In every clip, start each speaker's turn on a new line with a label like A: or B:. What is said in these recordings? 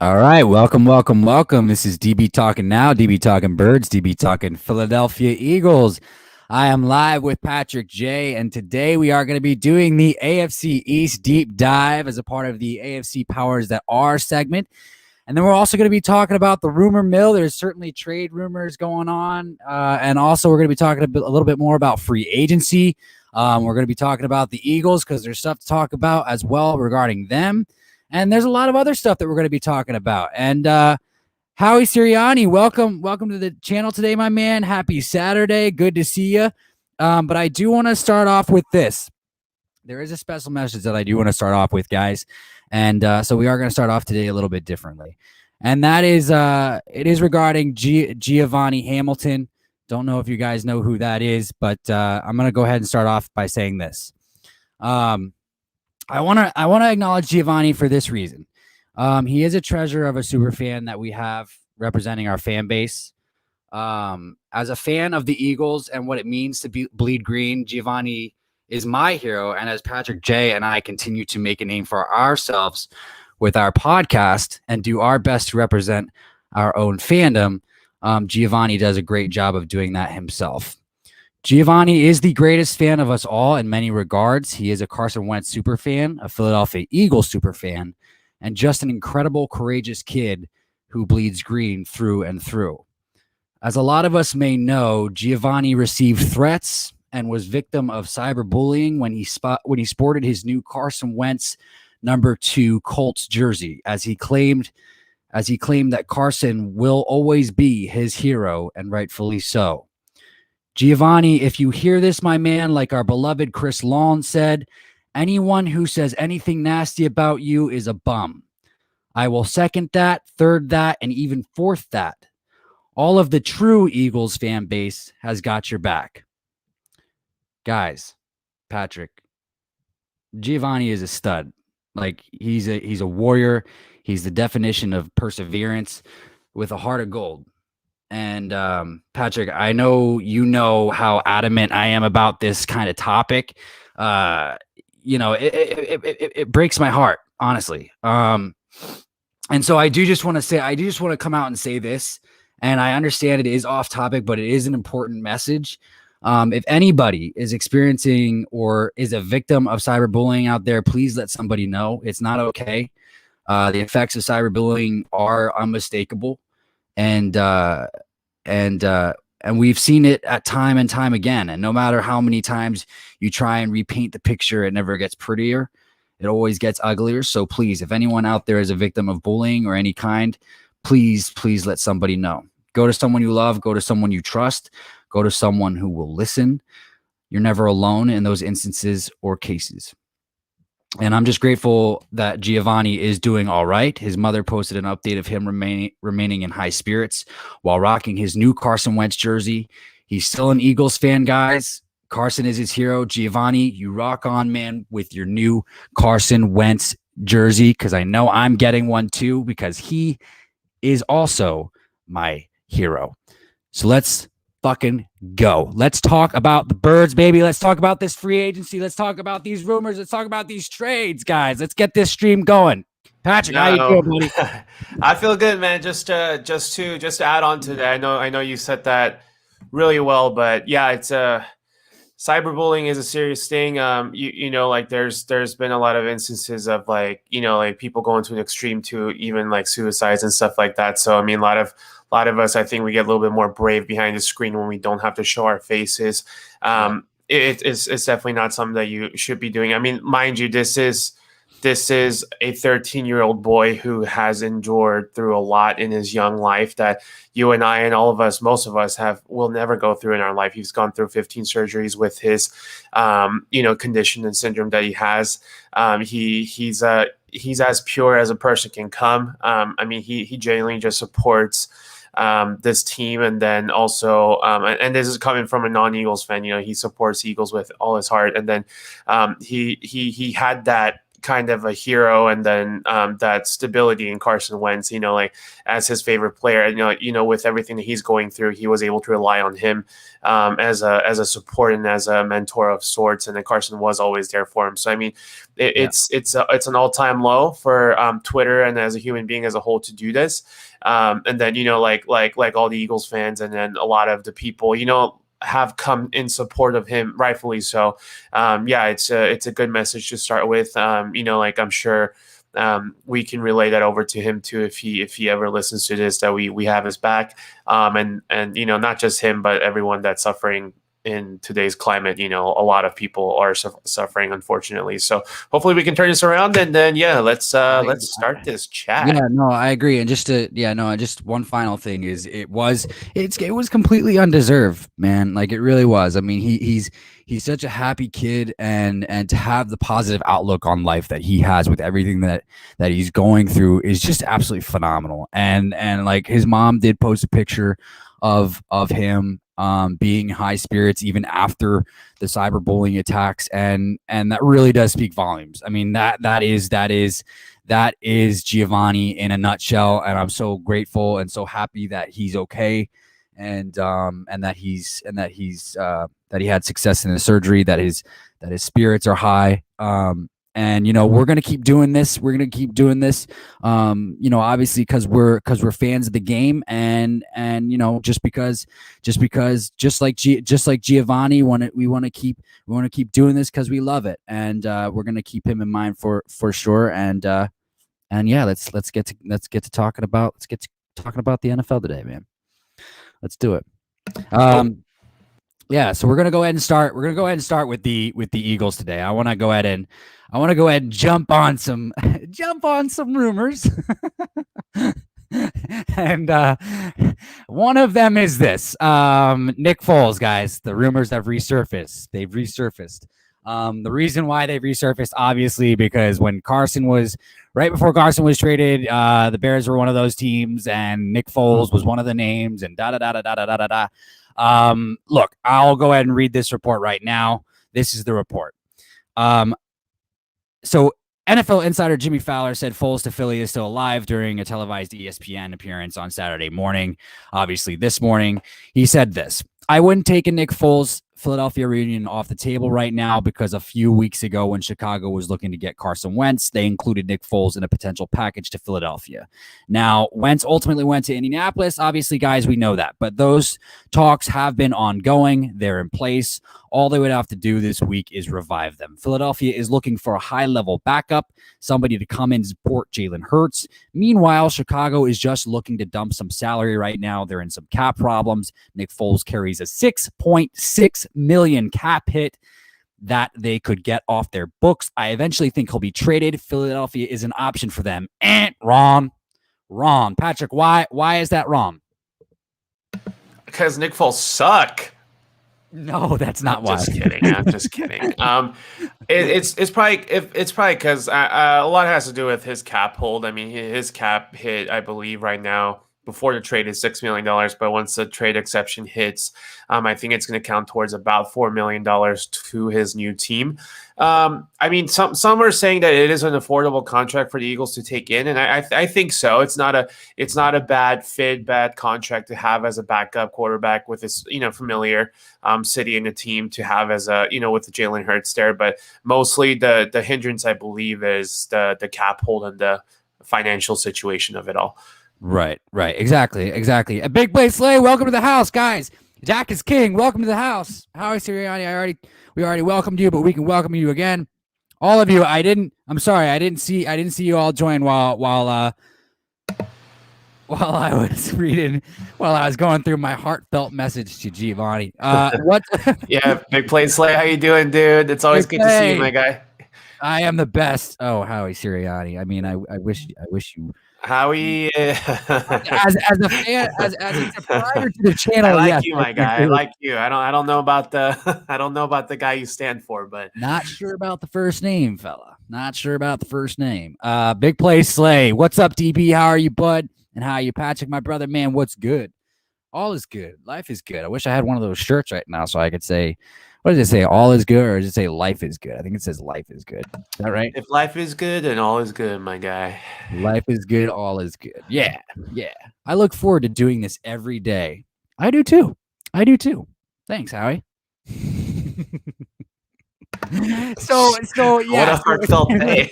A: All right, welcome. This is DB Talking Now, DB Talking Birds, DB Talking Philadelphia Eagles. I am live with Patrick J, and today we are going to be doing the AFC East deep dive as a part of the AFC Powers That Are segment. And then we're also going to be talking about the rumor mill. There's certainly trade rumors going on. And also, we're going to be talking a little bit more about free agency. We're going to be talking about the Eagles because there's stuff to talk about as well regarding them. And there's a lot of other stuff that we're going to be talking about. And Howie Sirianni, welcome to the channel today, my man. Happy Saturday. Good to see you. But I do want to start off with this. There is a special message that I do want to start off with, guys. And so we are going to start off today a little bit differently. And that is, it is regarding Giovanni Hamilton. Don't know if you guys know who that is, but I'm going to go ahead and start off by saying this. I want to acknowledge Giovanni for this reason. He is a treasure of a super fan that we have representing our fan base. As a fan of the Eagles and what it means to bleed green, Giovanni is my hero. And as Patrick J and I continue to make a name for ourselves with our podcast and do our best to represent our own fandom, Giovanni does a great job of doing that himself. Giovanni is the greatest fan of us all in many regards. He is a Carson Wentz super fan, a Philadelphia Eagles super fan, and just an incredible, courageous kid who bleeds green through and through. As a lot of us may know, Giovanni received threats and was victim of cyberbullying when he sported his new Carson Wentz number 2 Colts jersey, as he claimed that Carson will always be his hero, and rightfully so. Giovanni, if you hear this, my man, like our beloved Chris Lawn said, anyone who says anything nasty about you is a bum. I will second that, third that, and even fourth that. All of the true Eagles fan base has got your back. Guys, Patrick, Giovanni is a stud. Like, he's a warrior. He's the definition of perseverance with a heart of gold. And Patrick, I know you know how adamant I am about this kind of topic. It breaks my heart, honestly. And so I do just want to come out and say this. And I understand it is off topic, but it is an important message. If anybody is experiencing or is a victim of cyberbullying out there, please let somebody know. It's not okay. The effects of cyberbullying are unmistakable, and we've seen it at time and time again. And no matter how many times you try and repaint the picture, it never gets prettier. It always gets uglier. So please, if anyone out there is a victim of bullying or any kind, please let somebody know. Go to someone you love. Go to someone you trust. Go to someone who will listen. You're never alone in those instances or cases. And I'm just grateful that Giovanni is doing all right. His mother posted an update of him remaining in high spirits while rocking his new Carson Wentz jersey. He's still an Eagles fan, guys. Carson is his hero. Giovanni, you rock on, man, with your new Carson Wentz jersey, because I know I'm getting one too, because he is also my hero. So let's fucking go. Let's talk about the Birds, baby. Let's talk about this free agency. Let's talk about these rumors. Let's talk about these trades, guys. Let's get this stream going. Patrick, how you doing, buddy?
B: I feel good, man. Just to add on to that, I know you said that really well, but yeah, it's cyberbullying is a serious thing. There's been a lot of instances of like people going to an extreme to even like suicides and stuff like that. So I mean, a lot of us, I think we get a little bit more brave behind the screen when we don't have to show our faces. It's definitely not something that you should be doing. I mean, mind you, this is a 13-year-old boy who has endured through a lot in his young life that you and I and all of us, most of us will never go through in our life. He's gone through 15 surgeries with his, condition and syndrome that he has. He's as pure as a person can come. He genuinely just supports this team, and then also and this is coming from a non-Eagles fan. He supports Eagles with all his heart, and then he had that kind of a hero, and then that stability in Carson Wentz, like as his favorite player, with everything that he's going through, he was able to rely on him as a support and as a mentor of sorts, and then Carson was always there for him. So I mean, it's an all-time low for Twitter and as a human being as a whole to do this, and then like all the Eagles fans, and then a lot of the people have come in support of him, rightfully so. It's a good message to start with. Like I'm sure we can relay that over to him too if he ever listens to this, that we have his back. And not just him, but everyone that's suffering in today's climate. A lot of people are suffering, unfortunately. So hopefully we can turn this around, and then let's start this chat.
A: Yeah, no, I agree. And just one final thing is it was completely undeserved, man. Like it really was. I mean, he's such a happy kid, and to have the positive outlook on life that he has with everything that he's going through is just absolutely phenomenal. And like his mom did post a picture of him being high spirits even after the cyberbullying attacks, and that really does speak volumes. I mean, that is Giovanni in a nutshell, and I'm so grateful and so happy that he's okay, and that he had success in the surgery, that his spirits are high. And we're gonna keep doing this. Obviously because we're fans of the game, and just like Giovanni, we want to keep doing this because we love it, and we're gonna keep him in mind for sure. And let's get to talking about the NFL today, man. Let's do it. So we're gonna go ahead and start. We're gonna go ahead and start with the Eagles today. I want to go ahead and jump on some rumors, and one of them is this: Nick Foles, guys. The rumors have resurfaced. They've resurfaced. The reason why they've resurfaced, obviously, because right before Carson was traded, the Bears were one of those teams, and Nick Foles was one of the names, and da da da da da da da da. Look, I'll go ahead and read this report right now. This is the report. So NFL insider Jimmy Fowler said Foles to Philly is still alive during a televised ESPN appearance on Saturday morning. Obviously, this morning, he said this: "I wouldn't take a Nick Foles Philadelphia reunion off the table right now, because a few weeks ago when Chicago was looking to get Carson Wentz, they included Nick Foles in a potential package to Philadelphia. Now, Wentz ultimately went to Indianapolis. Obviously, guys, we know that. But those talks have been ongoing. They're in place. All they would have to do this week is revive them. Philadelphia is looking for a high-level backup, somebody to come in and support Jalen Hurts. Meanwhile, Chicago is just looking to dump some salary right now. They're in some cap problems. Nick Foles carries a $6.6 million cap hit that they could get off their books. I eventually think he'll be traded. Philadelphia is an option for them." Wrong. Patrick, why is that wrong?
B: Because Nick Foles suck.
A: No, that's not why.
B: Just kidding. I'm just kidding. It's probably because a lot has to do with his cap hold. I mean, his cap hit, I believe, right now before the trade is $6 million, but once the trade exception hits, I think it's going to count towards about $4 million to his new team. I mean, some are saying that it is an affordable contract for the Eagles to take in, and I think so. It's not a bad contract to have as a backup quarterback with his familiar city in the team to have as a with the Jalen Hurts there. But mostly the hindrance, I believe, is the cap hold and the financial situation of it all.
A: Right. Exactly. A big play Slay. Welcome to the house, guys. Jack is king. Welcome to the house. Howie Sirianni, we already welcomed you, but we can welcome you again. All of you. I'm sorry. I didn't see you all join while I was going through my heartfelt message to Giovanni. What?
B: Yeah, big play Slay. How you doing, dude? It's always good to see you, my guy.
A: I am the best. Oh, Howie Sirianni. I mean, I wish you.
B: Howie,
A: as a fan, as a subscriber to the channel,
B: I like you, my guy. I like you. I don't know about the guy you stand for, but
A: not sure about the first name, fella. Not sure about the first name. Big play Slay. What's up, DB? How are you, bud? And how are you, Patrick, my brother? Man, what's good? All is good. Life is good. I wish I had one of those shirts right now so I could say What does it say? All is good, or does it say life is good? I think it says life is good. Is that right?
B: If life is good, then all is good, my guy.
A: Life is good, all is good. Yeah, yeah. I look forward to doing this every day. I do too. I do too. Thanks, Howie. so
B: What
A: yeah.
B: a heartfelt day.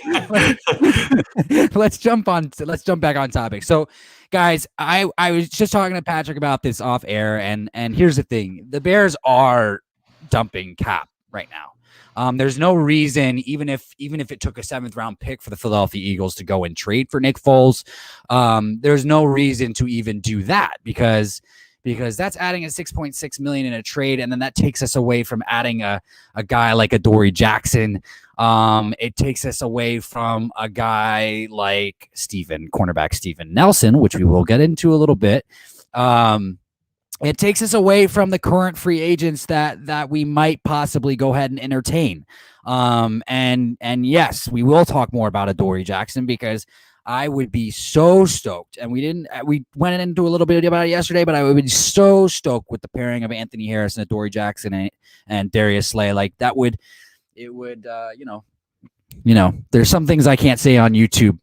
A: Let's jump back on topic. So guys, I was just talking to Patrick about this off air, and here's the thing. The Bears are dumping cap right now. There's no reason, even if it took a 7th round pick for the Philadelphia Eagles to go and trade for Nick Foles, there's no reason to even do that because that's adding a $6.6 million in a trade, and then that takes us away from adding a guy like Adoree Jackson. It takes us away from a guy like cornerback Steven Nelson, which we will get into a little bit. It takes us away from the current free agents that we might possibly go ahead and entertain. And yes, we will talk more about Adoree Jackson because I would be so stoked. And we went into a little bit about it yesterday, but I would be so stoked with the pairing of Anthony Harris and Adoree Jackson and Darius Slay. Like that would, there's some things I can't say on YouTube.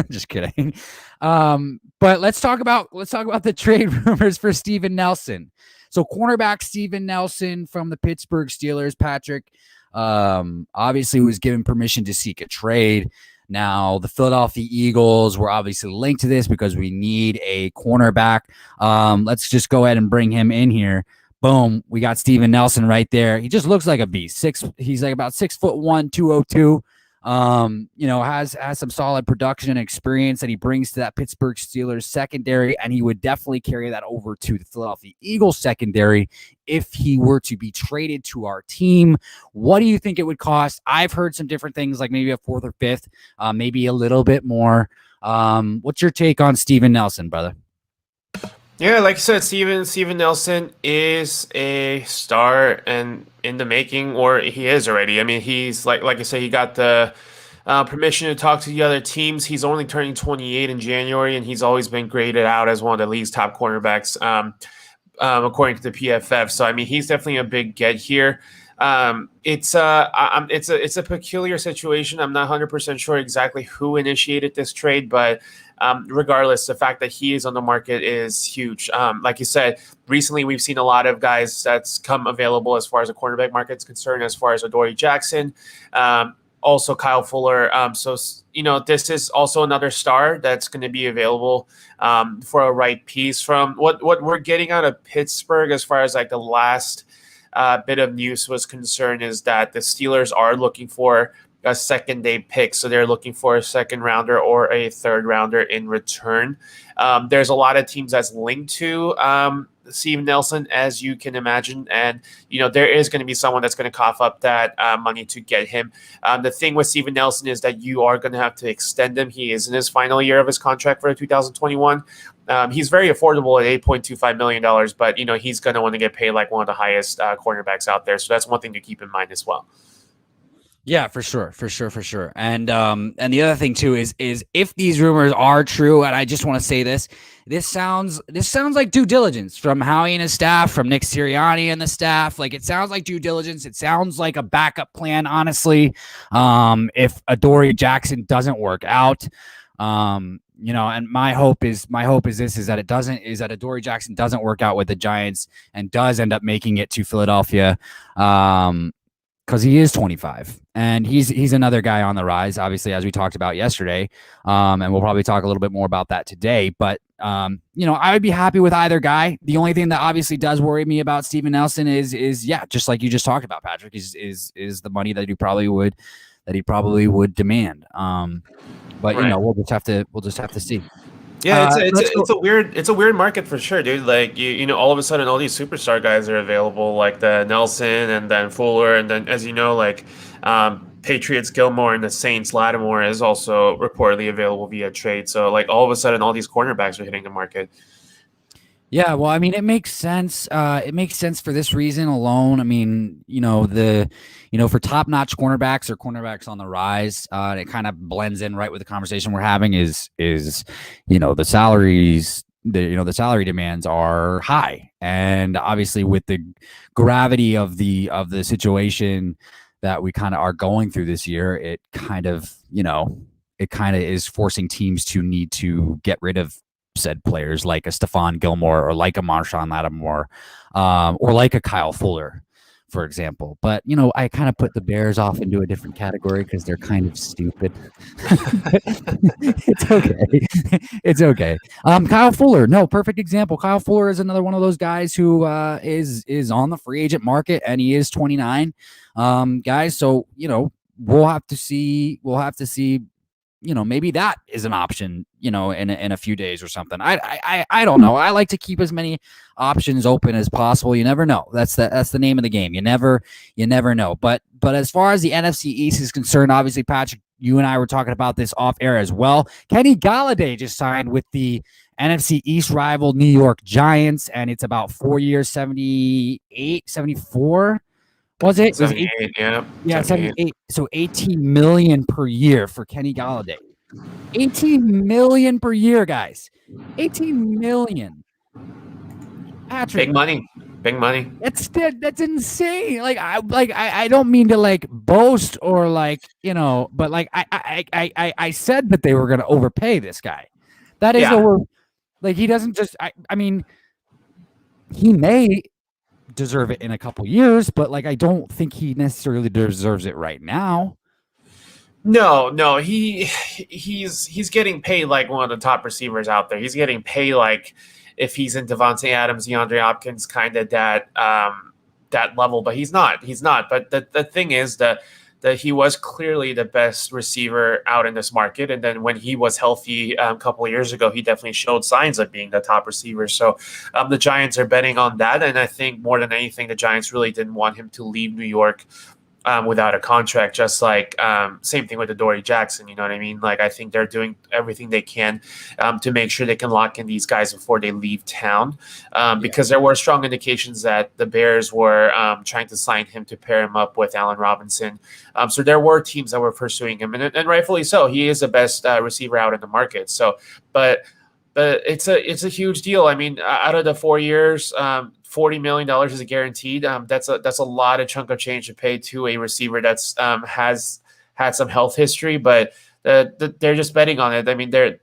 A: Just kidding. But let's talk about the trade rumors for Steven Nelson. So cornerback Steven Nelson from the Pittsburgh Steelers, Patrick, obviously was given permission to seek a trade. Now, the Philadelphia Eagles were obviously linked to this because we need a cornerback. Let's just go ahead and bring him in here. Boom, we got Steven Nelson right there. He just looks like a beast. He's like about 6'1", 202. Has some solid production and experience that he brings to that Pittsburgh Steelers secondary, and he would definitely carry that over to the Philadelphia Eagles secondary if he were to be traded to our team. What do you think it would cost? I've heard some different things, like maybe a 4th or 5th, maybe a little bit more. What's your take on Steven Nelson, brother?
B: Yeah, like you said, Steven Nelson is a star and in the making, or he is already. I mean, he's like I said, he got the permission to talk to the other teams. He's only turning 28 in January, and he's always been graded out as one of the league's top cornerbacks, according to the PFF. So I mean, he's definitely a big get here. It's a peculiar situation. I'm not 100% sure exactly who initiated this trade, but regardless, the fact that he is on the market is huge. Like you said, recently we've seen a lot of guys that's come available as far as the cornerback market is concerned, as far as Adoree Jackson, also Kyle Fuller. So, this is also another star that's going to be available for a right piece. From what we're getting out of Pittsburgh as far as like the last bit of news was concerned is that the Steelers are looking for a 2nd-day pick. So they're looking for a 2nd rounder or a 3rd rounder in return. There's a lot of teams that's linked to Steven Nelson, as you can imagine. And, there is going to be someone that's going to cough up that money to get him. The thing with Steven Nelson is that you are going to have to extend him. He is in his final year of his contract for 2021. He's very affordable at $8.25 million, but, he's going to want to get paid like one of the highest cornerbacks out there. So that's one thing to keep in mind as well.
A: Yeah, for sure. And the other thing too is if these rumors are true, and I just want to say this sounds like due diligence from Howie and his staff, from Nick Sirianni and the staff. Like, it sounds like due diligence. It sounds like a backup plan, honestly. If Adoree Jackson doesn't work out, and my hope is that Adoree Jackson doesn't work out with the Giants and does end up making it to Philadelphia. Because he is 25 and he's another guy on the rise, obviously, as we talked about yesterday. And we'll probably talk a little bit more about that today. But, I would be happy with either guy. The only thing that obviously does worry me about Steven Nelson is just like you just talked about, Patrick, is the money that he probably would demand. But
B: right.
A: we'll just have to see.
B: Yeah, it's a weird market for sure, dude. Like all of a sudden all these superstar guys are available, like the Nelson and then Fuller, and then as Patriots Gilmore and the Saints Lattimore is also reportedly available via trade. So like all of a sudden all these cornerbacks are hitting the market.
A: Yeah, well, I mean, it makes sense. It makes sense for this reason alone. I mean, for top-notch cornerbacks or cornerbacks on the rise, it kind of blends in right with the conversation we're having. Is the salaries the salary demands are high, and obviously with the gravity of the situation that we kind of are going through this year, it kind of is forcing teams to need to get rid of said players like a Stephon Gilmore or like a Marshawn Lattimore, or like a Kyle Fuller, for example. But I kind of put the Bears off into a different category because they're kind of stupid. It's okay. It's okay. Kyle Fuller, no, perfect example. Kyle Fuller is another one of those guys who is on the free agent market, and he is 29. Guys, so we'll have to see. Maybe that is an option, in a few days or something. I don't know. I like to keep as many options open as possible. You never know. That's the name of the game. You never know. But as far as the NFC East is concerned, obviously, Patrick, you and I were talking about this off air as well. Kenny Golladay just signed with the NFC East rival New York Giants, and it's about 4 years, 78, 74. Was it?
B: 78, yeah.
A: Yeah, 78. So $18 million per year for Kenny Golladay. $18 million per year, guys. $18 million. Patrick,
B: Big money.
A: That's insane. I don't mean to boast or but I said that they were going to overpay this guy. That is he doesn't just. I mean, he may deserve it in a couple years, but I don't think he necessarily deserves it right now.
B: No, he's getting paid like one of the top receivers out there. He's getting paid like if he's in Devontae Adams, DeAndre Hopkins, kind of that level, but he's not. But the thing is that he was clearly the best receiver out in this market. And then when he was healthy a couple of years ago, he definitely showed signs of being the top receiver. So the Giants are betting on that. And I think more than anything, the Giants really didn't want him to leave New York without a contract, just like same thing with the Dory Jackson. You know what I mean? I think they're doing everything they can to make sure they can lock in these guys before they leave town, because there were strong indications that the Bears were trying to sign him to pair him up with Allen Robinson. So there were teams that were pursuing him, and rightfully so. He is the best receiver out in the market. So, but it's a huge deal. I mean, out of the 4 years, $40 million is guaranteed. That's a lot of chunk of change to pay to a receiver that's has had some health history, but they're just betting on it. I mean, they're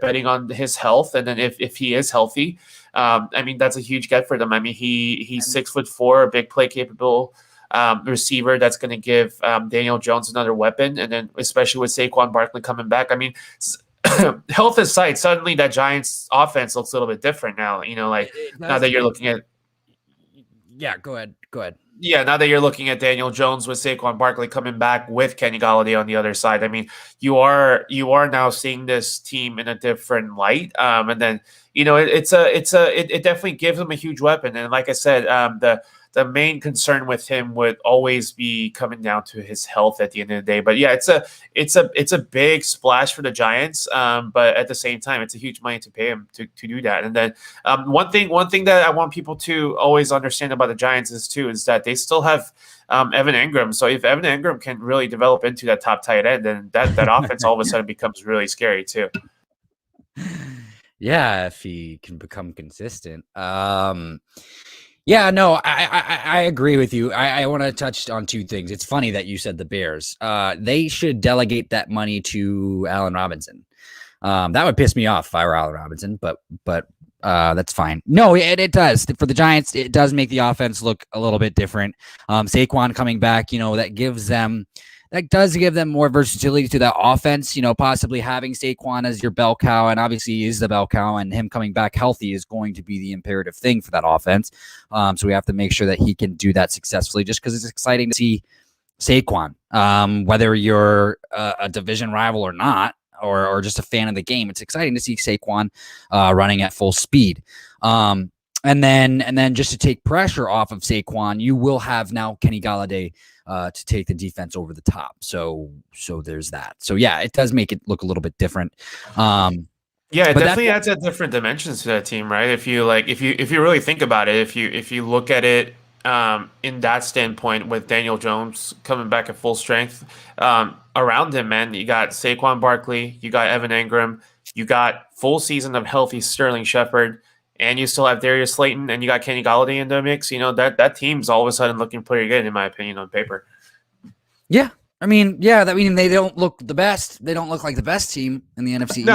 B: betting on his health, and then if he is healthy, I mean, that's a huge get for them. I mean, he's 6'4", a big play capable receiver that's going to give Daniel Jones another weapon, and then especially with Saquon Barkley coming back. I mean, health aside, suddenly that Giants offense looks a little bit different now. Now that you're looking at.
A: Yeah, go ahead.
B: Yeah, now that you're looking at Daniel Jones with Saquon Barkley coming back with Kenny Golladay on the other side, I mean, you are now seeing this team in a different light. And then it definitely gives them a huge weapon. And like I said, the main concern with him would always be coming down to his health at the end of the day. But yeah, it's a big splash for the Giants. But at the same time, it's a huge money to pay him to do that. And then one thing that I want people to always understand about the Giants is that they still have Evan Ingram. So if Evan Ingram can really develop into that top tight end, then that offense all of a sudden becomes really scary too.
A: Yeah, if he can become consistent. Yeah, no, I agree with you. I want to touch on two things. It's funny that you said the Bears. They should delegate that money to Allen Robinson. That would piss me off if I were Allen Robinson, but that's fine. No, it does. For the Giants, it does make the offense look a little bit different. Saquon coming back, that does give them more versatility to that offense, possibly having Saquon as your bell cow, and obviously he is the bell cow, and him coming back healthy is going to be the imperative thing for that offense. So we have to make sure that he can do that successfully, just because it's exciting to see Saquon, whether you're a division rival or not, or just a fan of the game. It's exciting to see Saquon running at full speed. And then just to take pressure off of Saquon, you will have now Kenny Golladay to take the defense over the top. So there's that. So yeah, it does make it look a little bit different.
B: Yeah, it definitely adds a different dimensions to that team, right? If you really think about it, if you look at it in that standpoint, with Daniel Jones coming back at full strength, around him, man, you got Saquon Barkley, you got Evan Ingram, you got full season of healthy Sterling Shepard, and you still have Darius Slayton, and you got Kenny Golladay in the mix. That team's all of a sudden looking pretty good, in my opinion, on paper.
A: Yeah. I mean, they don't look the best. They don't look like the best team in the NFC East.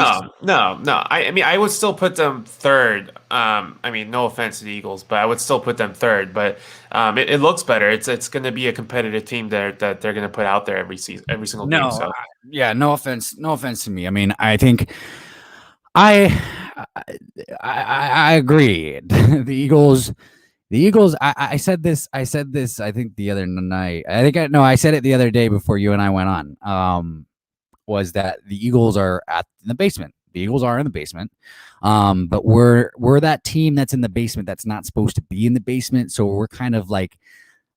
B: No. I mean, I would still put them third. I mean, no offense to the Eagles, but I would still put them third. But it looks better. It's going to be a competitive team that they're going to put out there every season, every single game. So.
A: No offense to me. I mean, I think I agree. The Eagles. I said this. I think the other night. I said it the other day before you and I went on. Was that the Eagles are in the basement? The Eagles are in the basement. But we're that team that's in the basement that's not supposed to be in the basement. So we're kind of like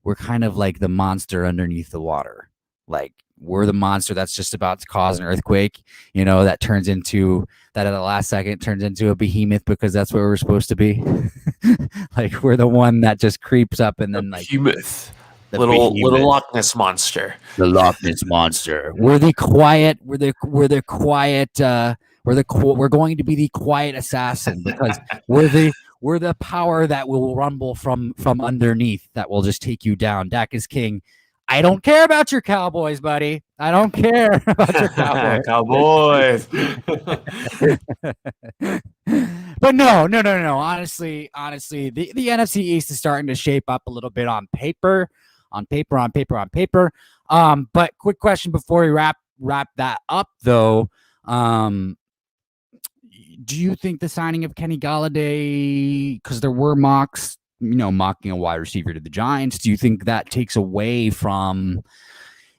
A: the monster underneath the water. Like we're the monster that's just about to cause an earthquake. That turns into that at the last second turns into a behemoth because that's where we're supposed to be. Like we're the one that just creeps up and then like
B: behemoth. Little Loch Ness monster.
A: The Loch Ness monster. We're the quiet. We're going to be the quiet assassin because we're the power that will rumble from underneath that will just take you down. Dak is king. I don't care about your Cowboys, buddy. I don't care about your Cowboys. But no. Honestly, the NFC East is starting to shape up a little bit on paper. But quick question before we wrap that up, though. Do you think the signing of Kenny Golladay, because there were mocks, mocking a wide receiver to the Giants, do you think that takes away from,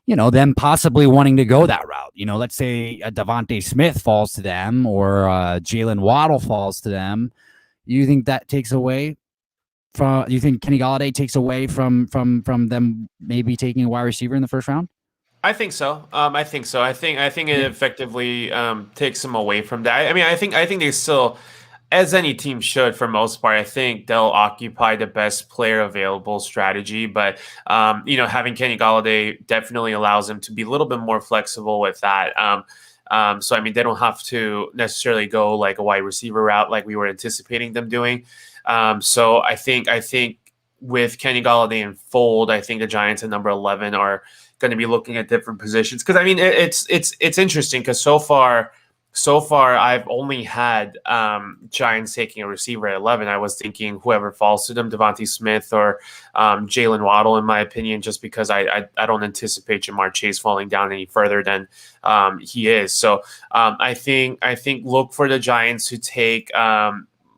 A: them possibly wanting to go that route? Let's say a Devontae Smith falls to them or Jalen Waddle falls to them. You think that takes away from? You think Kenny Golladay takes away from them maybe taking a wide receiver in the first round?
B: I think so. I think it effectively takes them away from that. I mean, I think they still, as any team should for most part, I think they'll occupy the best player available strategy. But having Kenny Golladay definitely allows them to be a little bit more flexible with that. So I mean, they don't have to necessarily go like a wide receiver route like we were anticipating them doing. So I think with Kenny Golladay in fold, I think the Giants at number 11 are going to be looking at different positions. Because I mean, it's interesting because so far I've only had Giants taking a receiver at 11. I was thinking whoever falls to them, Devontae Smith or Jalen Waddle, in my opinion, just because I don't anticipate Jamar Chase falling down any further than he is. So I think look for the Giants to take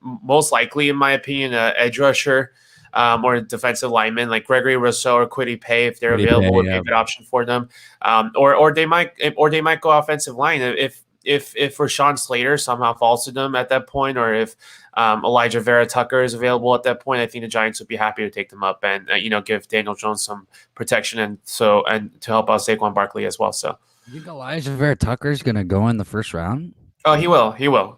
B: most likely, in my opinion, an edge rusher or a defensive lineman like Gregory Rousseau or Kwity Paye, if they're available, would be a good option for them. Or they might go offensive line if Rashawn Slater somehow falls to them at that point, or if Elijah Vera Tucker is available at that point. I think the Giants would be happy to take them up and give Daniel Jones some protection and to help out Saquon Barkley as well. So
A: you think Elijah Vera Tucker is going to go in the first round?
B: Oh, he will.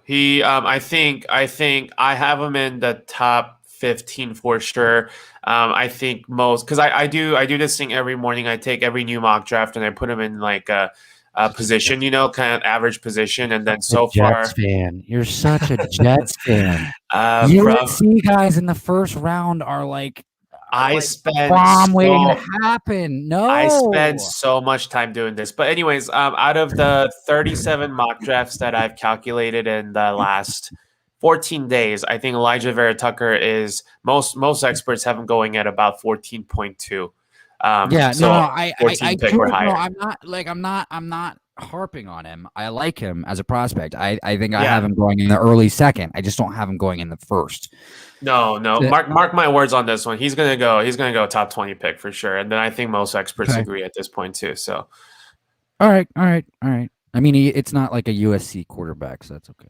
B: He I think I have him in the top 15 for sure. I think most, because I do this thing every morning. I take every new mock draft and I put him in like a position, kind of average position, and then so far.
A: Jets fan, you're such a Jets fan. USC guys in the first wround are like.
B: I spent
A: waiting to happen. No,
B: I spent so much time doing this. But anyways, out of the 37 mock drafts that I've calculated in the last 14 days, I think Elijah Vera Tucker is most experts have him going at about 14.2.
A: I pick or higher. No, I'm not harping on him. I like him as a prospect. I think I have him going in the early second. I just don't have him going in the first.
B: No. Mark my words on this one. He's gonna go top 20 pick for sure. And then I think most experts agree at this point too. So
A: all right. I mean, it's not like a USC quarterback, so that's okay.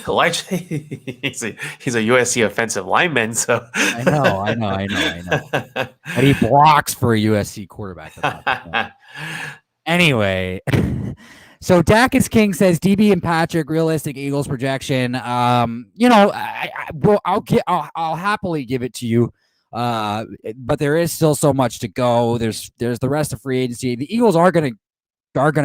B: Elijah, he's a USC offensive lineman, so
A: I know. But he blocks for a USC quarterback. Anyway, so Dak is King says DB and Patrick realistic Eagles projection. I'll happily give it to you. But there is still so much to go. There's the rest of free agency. The Eagles are gonna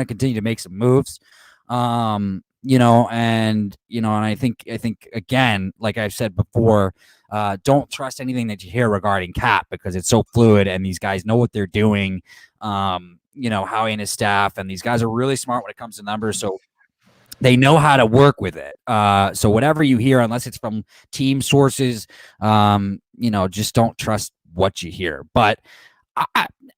A: continue to make some moves. And I think again, like I've said before, don't trust anything that you hear regarding cap because it's so fluid and these guys know what they're doing. Howie and his staff, and these guys are really smart when it comes to numbers. So they know how to work with it. So whatever you hear, unless it's from team sources, just don't trust what you hear. But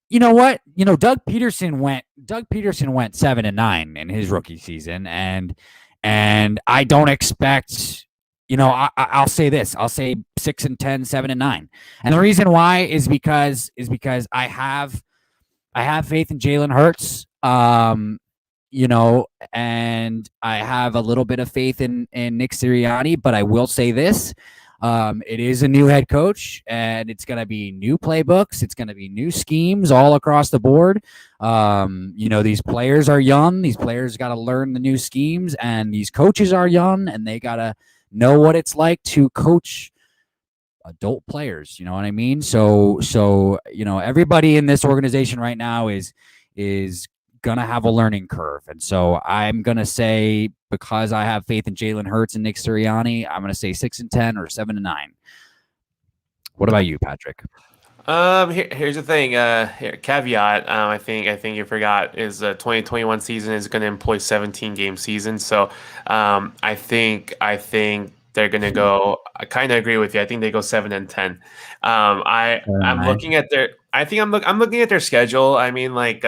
A: you know what? Doug Peterson went 7-9 in his rookie season, and I don't expect. I'll say this. I'll say 6-10, 7-9, and the reason why is because I have faith in Jalen Hurts. And I have a little bit of faith in Nick Sirianni, but I will say this. It is a new head coach, and it's going to be new playbooks. It's going to be new schemes all across the board. These players are young. These players got to learn the new schemes, and these coaches are young, and they got to know what it's like to coach adult players. You know what I mean? So everybody in this organization right now is gonna have a learning curve, and so I'm gonna say, because I have faith in Jalen Hurts and Nick Sirianni, I'm gonna say 6-10 or 7-9. What about you, Patrick?
B: Here's the thing. Caveat. I think you forgot is the 2021 season is going to employ 17 game season. So, I think they're going to go. I kind of agree with you. I think they go 7-10. I'm looking at their. I'm looking at their schedule. I mean, like,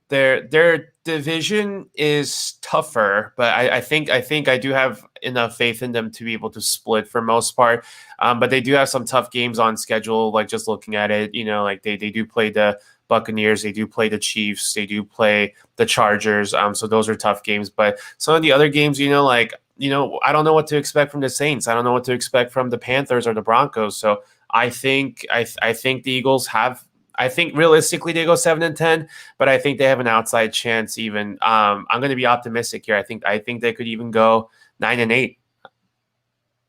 B: their division is tougher, but I think I do have enough faith in them to be able to split for most part. But they do have some tough games on schedule. Like, just looking at it, like they do play the Buccaneers, they do play the Chiefs, they do play the Chargers. So those are tough games. But some of the other games, I don't know what to expect from the Saints. I don't know what to expect from the Panthers or the Broncos. So I think the Eagles have. I think realistically they go 7-10, but I think they have an outside chance. Even I'm going to be optimistic here. I think they could even go 9-8.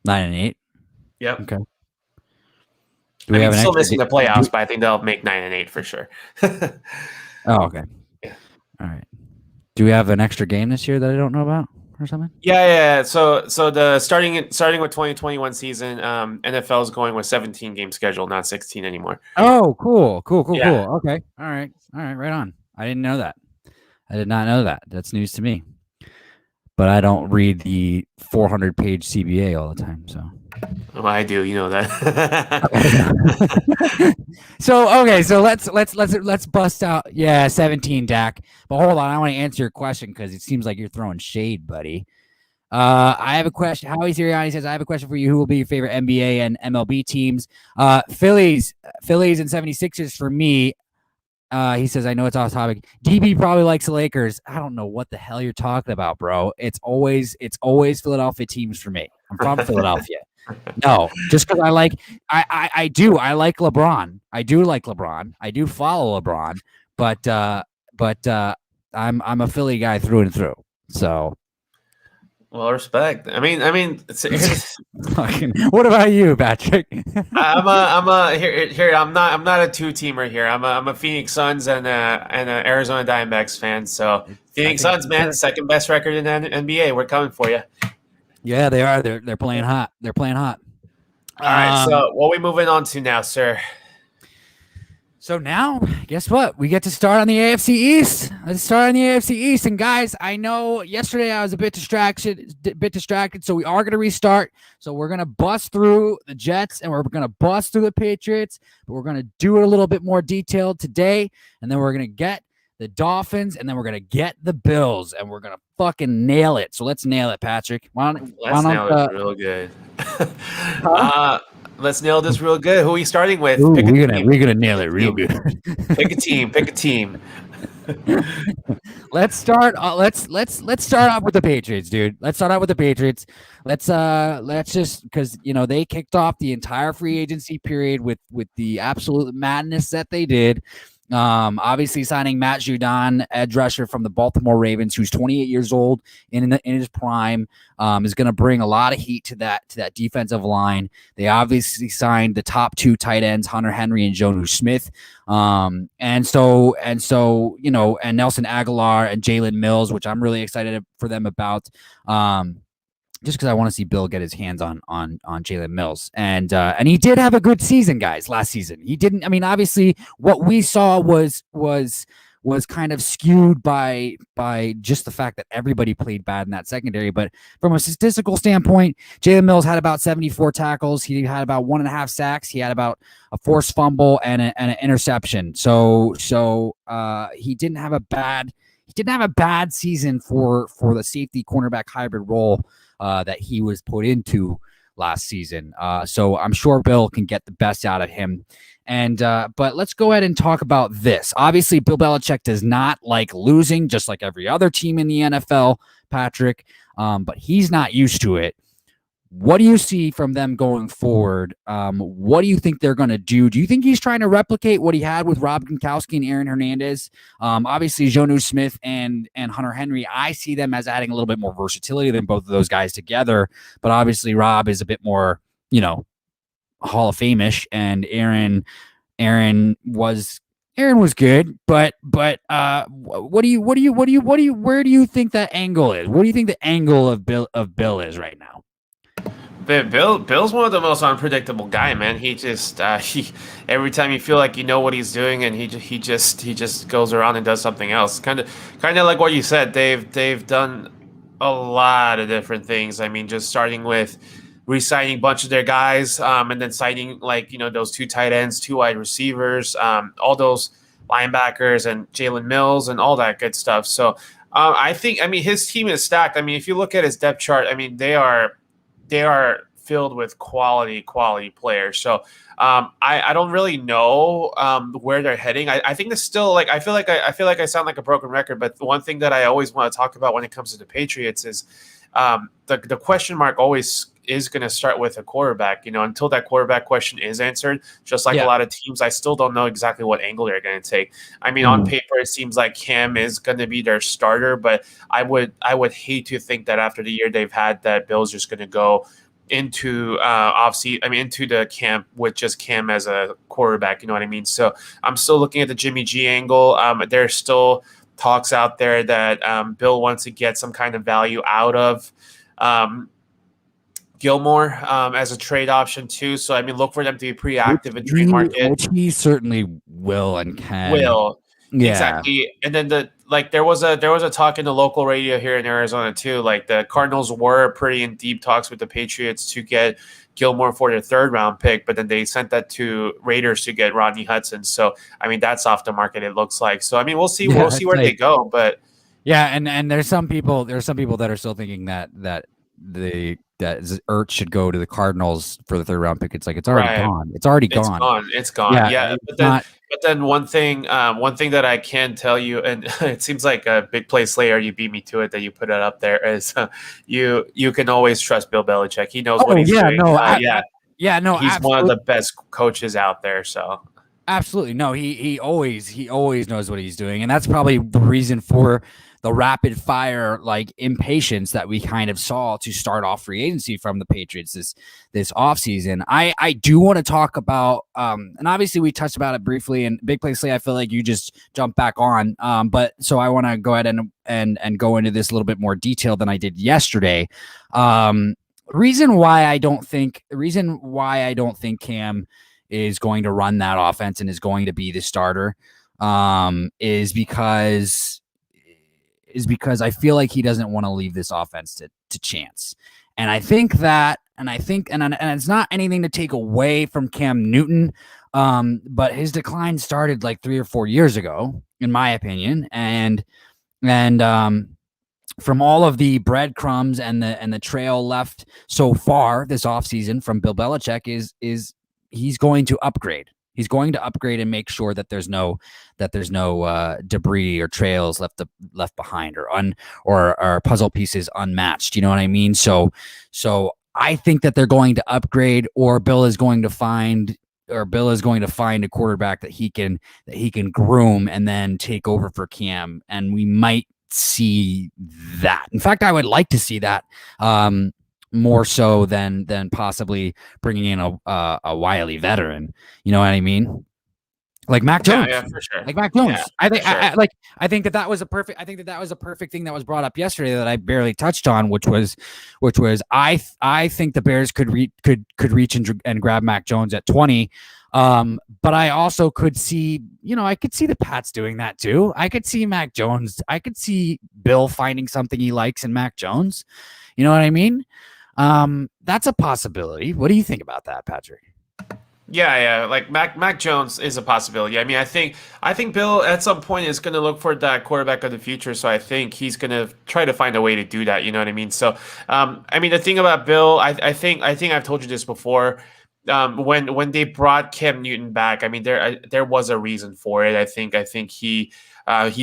A: 9-8.
B: Yep.
A: Okay.
B: Still missing the playoffs, but I think they'll make 9-8 for sure.
A: Oh, okay.
B: Yeah.
A: All right. Do we have an extra game this year that I don't know about or something?
B: Yeah. So the starting with 2021 season, NFL is going with 17 game schedule, not 16 anymore.
A: Oh, cool.
B: Yeah.
A: Okay. All right. Right on. I didn't know that. I did not know that. That's news to me. But I don't read the 400-page CBA all the time, so.
B: Oh, I do. You know that.
A: So let's bust out. Yeah, 17, Dak. But hold on, I want to answer your question because it seems like you're throwing shade, buddy. I have a question. Howie Sirianni says, I have a question for you. Who will be your favorite NBA and MLB teams? Phillies and 76ers for me. He says, I know it's off topic. DB probably likes the Lakers. I don't know what the hell you're talking about, bro. It's always Philadelphia teams for me. I'm from Philadelphia. No, just because I like LeBron. I do like LeBron. I do follow LeBron, but I'm a Philly guy through and through. So,
B: well, respect. I mean,
A: what about you, Patrick?
B: I'm not a two-teamer here. I'm a Phoenix Suns and an Arizona Diamondbacks fan. So Phoenix Suns, man, second best record in the NBA. We're coming for you.
A: Yeah, they are. They're playing hot. They're playing hot.
B: All right. So what are we moving on to now, sir?
A: So now, guess what? We get to start on the AFC East. Let's start on the AFC East. And guys, I know yesterday I was a bit distracted. So we are going to restart. So we're going to bust through the Jets and we're going to bust through the Patriots. But we're going to do it a little bit more detailed today. And then we're going to get the Dolphins, and then we're going to get the Bills, and we're going to fucking nail it. So let's nail it, Patrick.
B: Let's nail it real good. Let's nail this real good. Who are we starting with?
A: Ooh, we're gonna nail it real good.
B: Pick a team.
A: Let's start. Let's start off with the Patriots, dude. Let's start out with the Patriots. Let's just, because they kicked off the entire free agency period with the absolute madness that they did. Obviously signing Matt Judon, edge rusher from the Baltimore Ravens, who's 28 years old in his prime, is going to bring a lot of heat to that defensive line. They obviously signed the top 2 tight ends, Hunter Henry and Jonnu Smith. And so and Nelson Aguilar and Jalen Mills, which I'm really excited for them about. Just because I want to see Bill get his hands on Jalen Mills, and he did have a good season, guys. Last season, he didn't. I mean, obviously, what we saw was kind of skewed by just the fact that everybody played bad in that secondary. But from a statistical standpoint, Jalen Mills had about 74 tackles. He had about 1.5 sacks. He had about a forced fumble and an interception. So he didn't have a bad season for the safety cornerback hybrid role that he was put into last season. So I'm sure Bill can get the best out of him. And but let's go ahead and talk about this. Obviously, Bill Belichick does not like losing, just like every other team in the NFL, Patrick. But he's not used to it. What do you see from them going forward? What do you think they're going to do? Do you think he's trying to replicate what he had with Rob Gronkowski and Aaron Hernandez? Obviously, Jonnu Smith and Hunter Henry, I see them as adding a little bit more versatility than both of those guys together. But obviously, Rob is a bit more, Hall of Fame-ish, and Aaron was good, but where do you think that angle is? What do you think the angle of Bill is right now?
B: Bill's one of the most unpredictable guy, man. He just every time you feel like you know what he's doing, and he just goes around and does something else. Kind of like what you said. They've done a lot of different things. I mean, just starting with re-signing a bunch of their guys, and then signing those 2 tight ends, 2 wide receivers, all those linebackers, and Jalen Mills, and all that good stuff. So I think his team is stacked. I mean, if you look at his depth chart, they are filled with quality players. So I don't really know where they're heading. I think it's still I feel like I sound like a broken record, but the one thing that I always want to talk about when it comes to the Patriots is the question mark always is going to start with a quarterback. Until that quarterback question is answered, just like a lot of teams, I still don't know exactly what angle they're going to take. On paper, it seems like Cam is going to be their starter, but I would hate to think that after the year they've had, that Bill's just going to go into into the camp with just Cam as a quarterback. You know what I mean? So I'm still looking at the Jimmy G angle. There's still talks out there that Bill wants to get some kind of value out of Gilmore as a trade option too. So look for them to be pretty active in trade market.
A: Which he certainly will and can.
B: Yeah. Exactly. And then there was a talk in the local radio here in Arizona too. Like the Cardinals were pretty in deep talks with the Patriots to get Gilmore for their 3rd round pick, but then they sent that to Raiders to get Rodney Hudson. So that's off the market, it looks like. So we'll see where they go. But
A: and there's some people that are still thinking that Ertz should go to the Cardinals for the 3rd round pick. It's already gone. It's already gone.
B: It's gone. Yeah. But then one thing that I can tell you, and it seems like a big play slayer, you beat me to it that you put it up there, is you can always trust Bill Belichick. He knows what he's doing. He's one of the best coaches out there. So
A: absolutely, no, he always knows what he's doing, and that's probably the reason for the rapid fire impatience that we kind of saw to start off free agency from the Patriots this offseason. I do want to talk about and obviously we touched about it briefly, and Big Play Slay, I feel like you just jumped back on, but so I want to go ahead and go into this a little bit more detail than I did yesterday. Reason why I don't think Cam is going to run that offense and is going to be the starter is because I feel like he doesn't want to leave this offense to chance. And I think and it's not anything to take away from Cam Newton, but his decline started 3 or 4 years ago, in my opinion. And from all of the breadcrumbs and the trail left so far this offseason from Bill Belichick is he's going to upgrade. He's going to upgrade and make sure that there's no debris or trails left behind or puzzle pieces unmatched. You know what I mean? So I think that they're going to upgrade, or Bill is going to find Bill is going to find a quarterback that he can groom and then take over for Cam, and we might see that. In fact, I would like to see that more so than possibly bringing in a wily veteran. You know what I mean? Like Mac Jones.
B: Yeah, for sure.
A: Like Mac Jones.
B: Yeah,
A: I think
B: sure.
A: I think that was a perfect thing that was brought up yesterday that I barely touched on, which was I think the Bears could reach and grab Mac Jones at 20. But I also could see, I could see the Pats doing that too. I could see Mac Jones. I could see Bill finding something he likes in Mac Jones. You know what I mean? That's a possibility. What do you think about that, Patrick?
B: Yeah, like Mac Jones is a possibility. I mean, I think Bill at some point is going to look for that quarterback of the future. So I think he's going to try to find a way to do that. You know what I mean? So, I mean, the thing about Bill, I think I've told you this before. When they brought Cam Newton back, I mean, there was a reason for it. I think he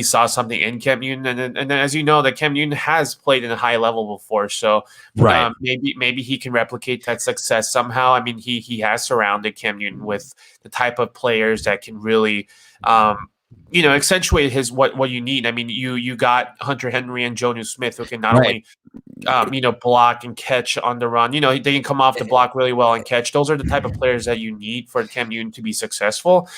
B: saw something in Cam Newton, and then as you know, that Cam Newton has played in a high level before, so
A: right.
B: Maybe he can replicate that success somehow. I mean, he has surrounded Cam Newton with the type of players that can really accentuate what you need. I mean, you got Hunter Henry and Jonnu Smith who can not only block and catch on the run. They can come off the block really well and catch. Those are the type of players that you need for Cam Newton to be successful.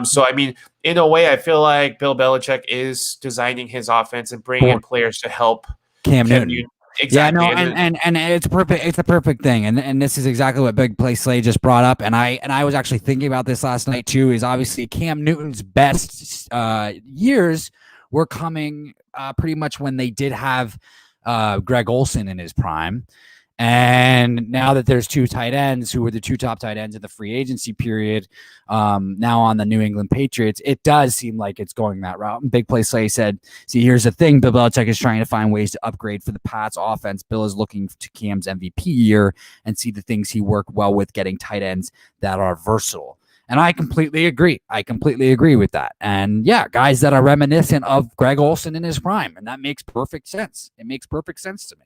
B: So, I mean, in a way, I feel like Bill Belichick is designing his offense and bringing in players to help
A: Cam Newton.
B: Exactly.
A: Yeah, no, and it's perfect. It's the perfect thing, and this is exactly what Big Play Slay just brought up. And I was actually thinking about this last night too. Is obviously Cam Newton's best years were coming pretty much when they did have Greg Olsen in his prime. And now that there's two tight ends who were the two top tight ends in the free agency period, now on the New England Patriots, it does seem like it's going that route. And Big Play Slay said, see, here's the thing. Bill Belichick is trying to find ways to upgrade for the Pats offense. Bill is looking to Cam's MVP year and see the things he worked well with, getting tight ends that are versatile. And I completely agree. With that. And yeah, guys that are reminiscent of Greg Olsen in his prime. And that makes perfect sense. It makes perfect sense to me.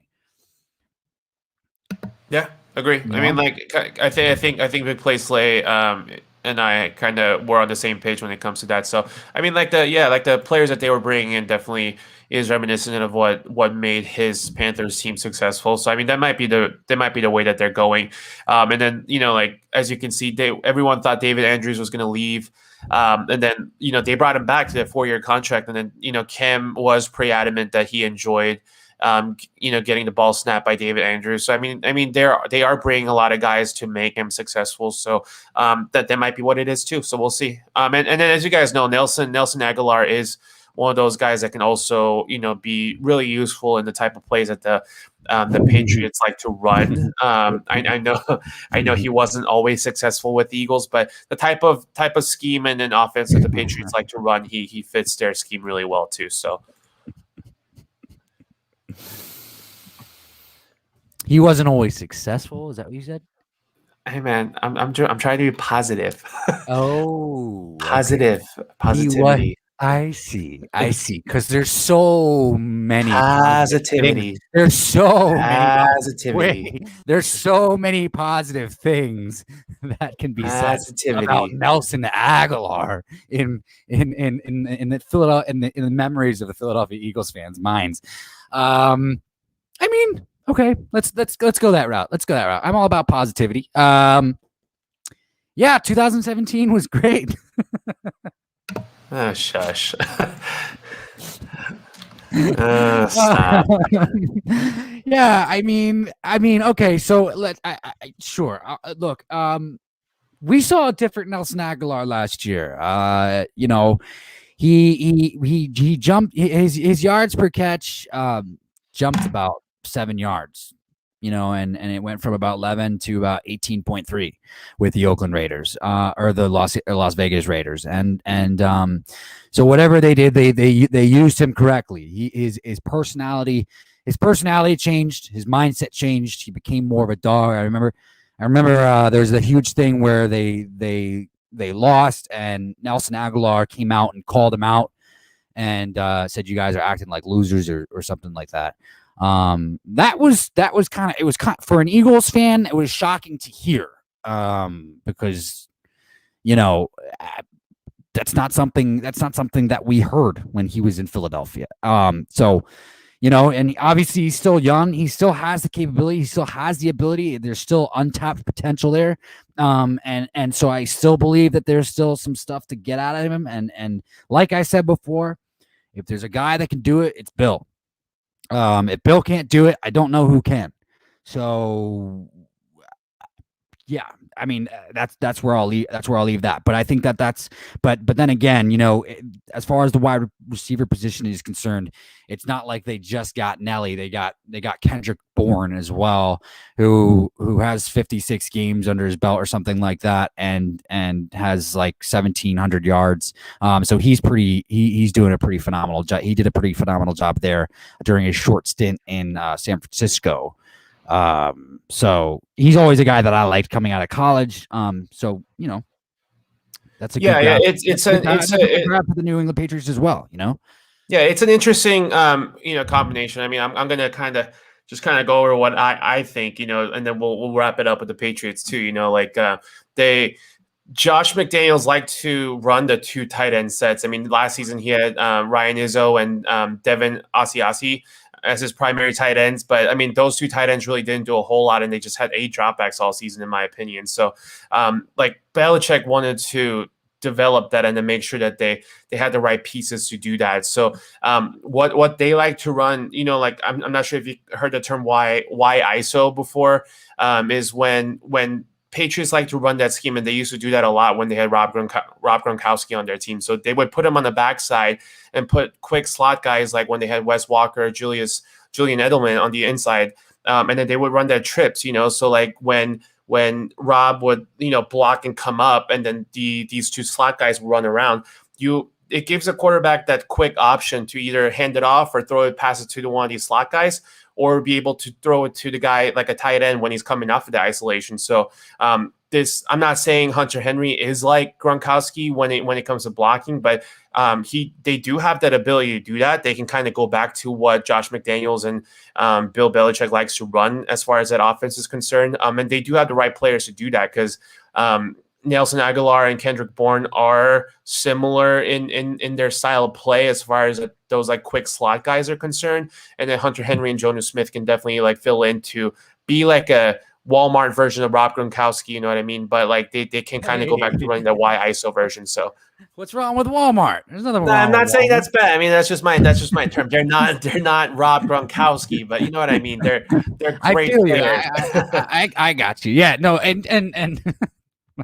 B: Yeah, agree. Yeah. I mean, like, I think Big Play Slay and I kind of were on the same page when it comes to that. So, I mean, like the players that they were bringing in definitely is reminiscent of what made his Panthers team successful. So, I mean, that might be the way that they're going. And then, like, as you can see, everyone thought David Andrews was going to leave. And then, they brought him back to the 4-year contract. And then, Cam was pretty adamant that he enjoyed getting the ball snapped by David Andrews. So I mean, they are bringing a lot of guys to make him successful. So that might be what it is too. So we'll see. And then as you guys know, Nelson Aguilar is one of those guys that can also be really useful in the type of plays that the Patriots like to run. I know he wasn't always successful with the Eagles, but the type of scheme and an offense that the Patriots like to run, he fits their scheme really well too. So.
A: He wasn't always successful. Is that what you said?
B: Hey man, I'm trying to be positive.
A: Oh,
B: positivity.
A: I see. Because there's so many
B: positivity.
A: There's so
B: positivity.
A: many. There's so many positive things that can be said about Nelson Aguilar in the Philadelphia in the memories of the Philadelphia Eagles fans' minds. I mean, okay, let's go that route. I'm all about positivity. Yeah, 2017 was great.
B: Oh, shush. Stop.
A: Yeah, I mean, okay. So sure. Look, we saw a different Nelson Aguilar last year. He jumped his yards per catch. Jumped about 7 yards, and it went from about 11 to about 18.3 with the Oakland Raiders, or the Las Vegas Raiders, and so whatever they did, they used him correctly. His personality changed, his mindset changed. He became more of a dog. I remember there was a huge thing where they lost, and Nelson Aguilar came out and called him out and said, you guys are acting like losers or something like that. That was for an Eagles fan, it was shocking to hear, because that's not something that we heard when he was in Philadelphia. So and obviously he's still young. He still has the capability. He still has the ability. There's still untapped potential there. And so I still believe that there's still some stuff to get out of him. And like I said before, if there's a guy that can do it, it's Bill. If Bill can't do it, I don't know who can. So yeah, I mean that's where I'll leave. That's where I'll leave that. But I think but then again, as far as the wide receiver position is concerned, it's not like they just got Nelly. They got Kendrick Bourne as well, who has 56 games under his belt or something like that, and has like 1,700 yards. So he's doing a pretty phenomenal job. He did a pretty phenomenal job there during a short stint in San Francisco. So he's always a guy that I liked coming out of college. So that's a good grab. It's a grab for the New England Patriots as well.
B: Yeah, it's an interesting combination. I mean, I'm gonna kind of go over what I think, and then we'll wrap it up with the Patriots too. Josh McDaniels liked to run the 2 tight end sets. I mean, last season he had Ryan Izzo and Devin Asiasi as his primary tight ends. But I mean, those 2 tight ends really didn't do a whole lot, and they just had 8 dropbacks all season, in my opinion. So Belichick wanted to develop that and to make sure that they had the right pieces to do that. So what they like to run, I'm not sure if you heard the term why ISO before, is when Patriots like to run that scheme, and they used to do that a lot when they had Rob Gronkowski on their team. So they would put him on the backside and put quick slot guys like when they had Wes Walker, Julian Edelman on the inside, and then they would run their trips. So like when Rob would block and come up, and then these 2 slot guys would run around, it gives a quarterback that quick option to either hand it off or throw it, pass it to one of these slot guys, or be able to throw it to the guy like a tight end when he's coming off of the isolation. So I'm not saying Hunter Henry is like Gronkowski when it comes to blocking, but they do have that ability to do that. They can kind of go back to what Josh McDaniels and Bill Belichick likes to run as far as that offense is concerned. And they do have the right players to do that, because Nelson Aguilar and Kendrick Bourne are similar in their style of play as far as those like quick slot guys are concerned. And then Hunter Henry and Jonas Smith can definitely like fill in to be like a Walmart version of Rob Gronkowski, you know what I mean? But like they can kind of go back to running the Y ISO version. So
A: what's wrong with Walmart? There's nothing wrong.
B: I'm not saying that's bad. I mean, that's just my term. They're not Rob Gronkowski, but you know what I mean? They're great players.
A: I got you. Yeah, no, and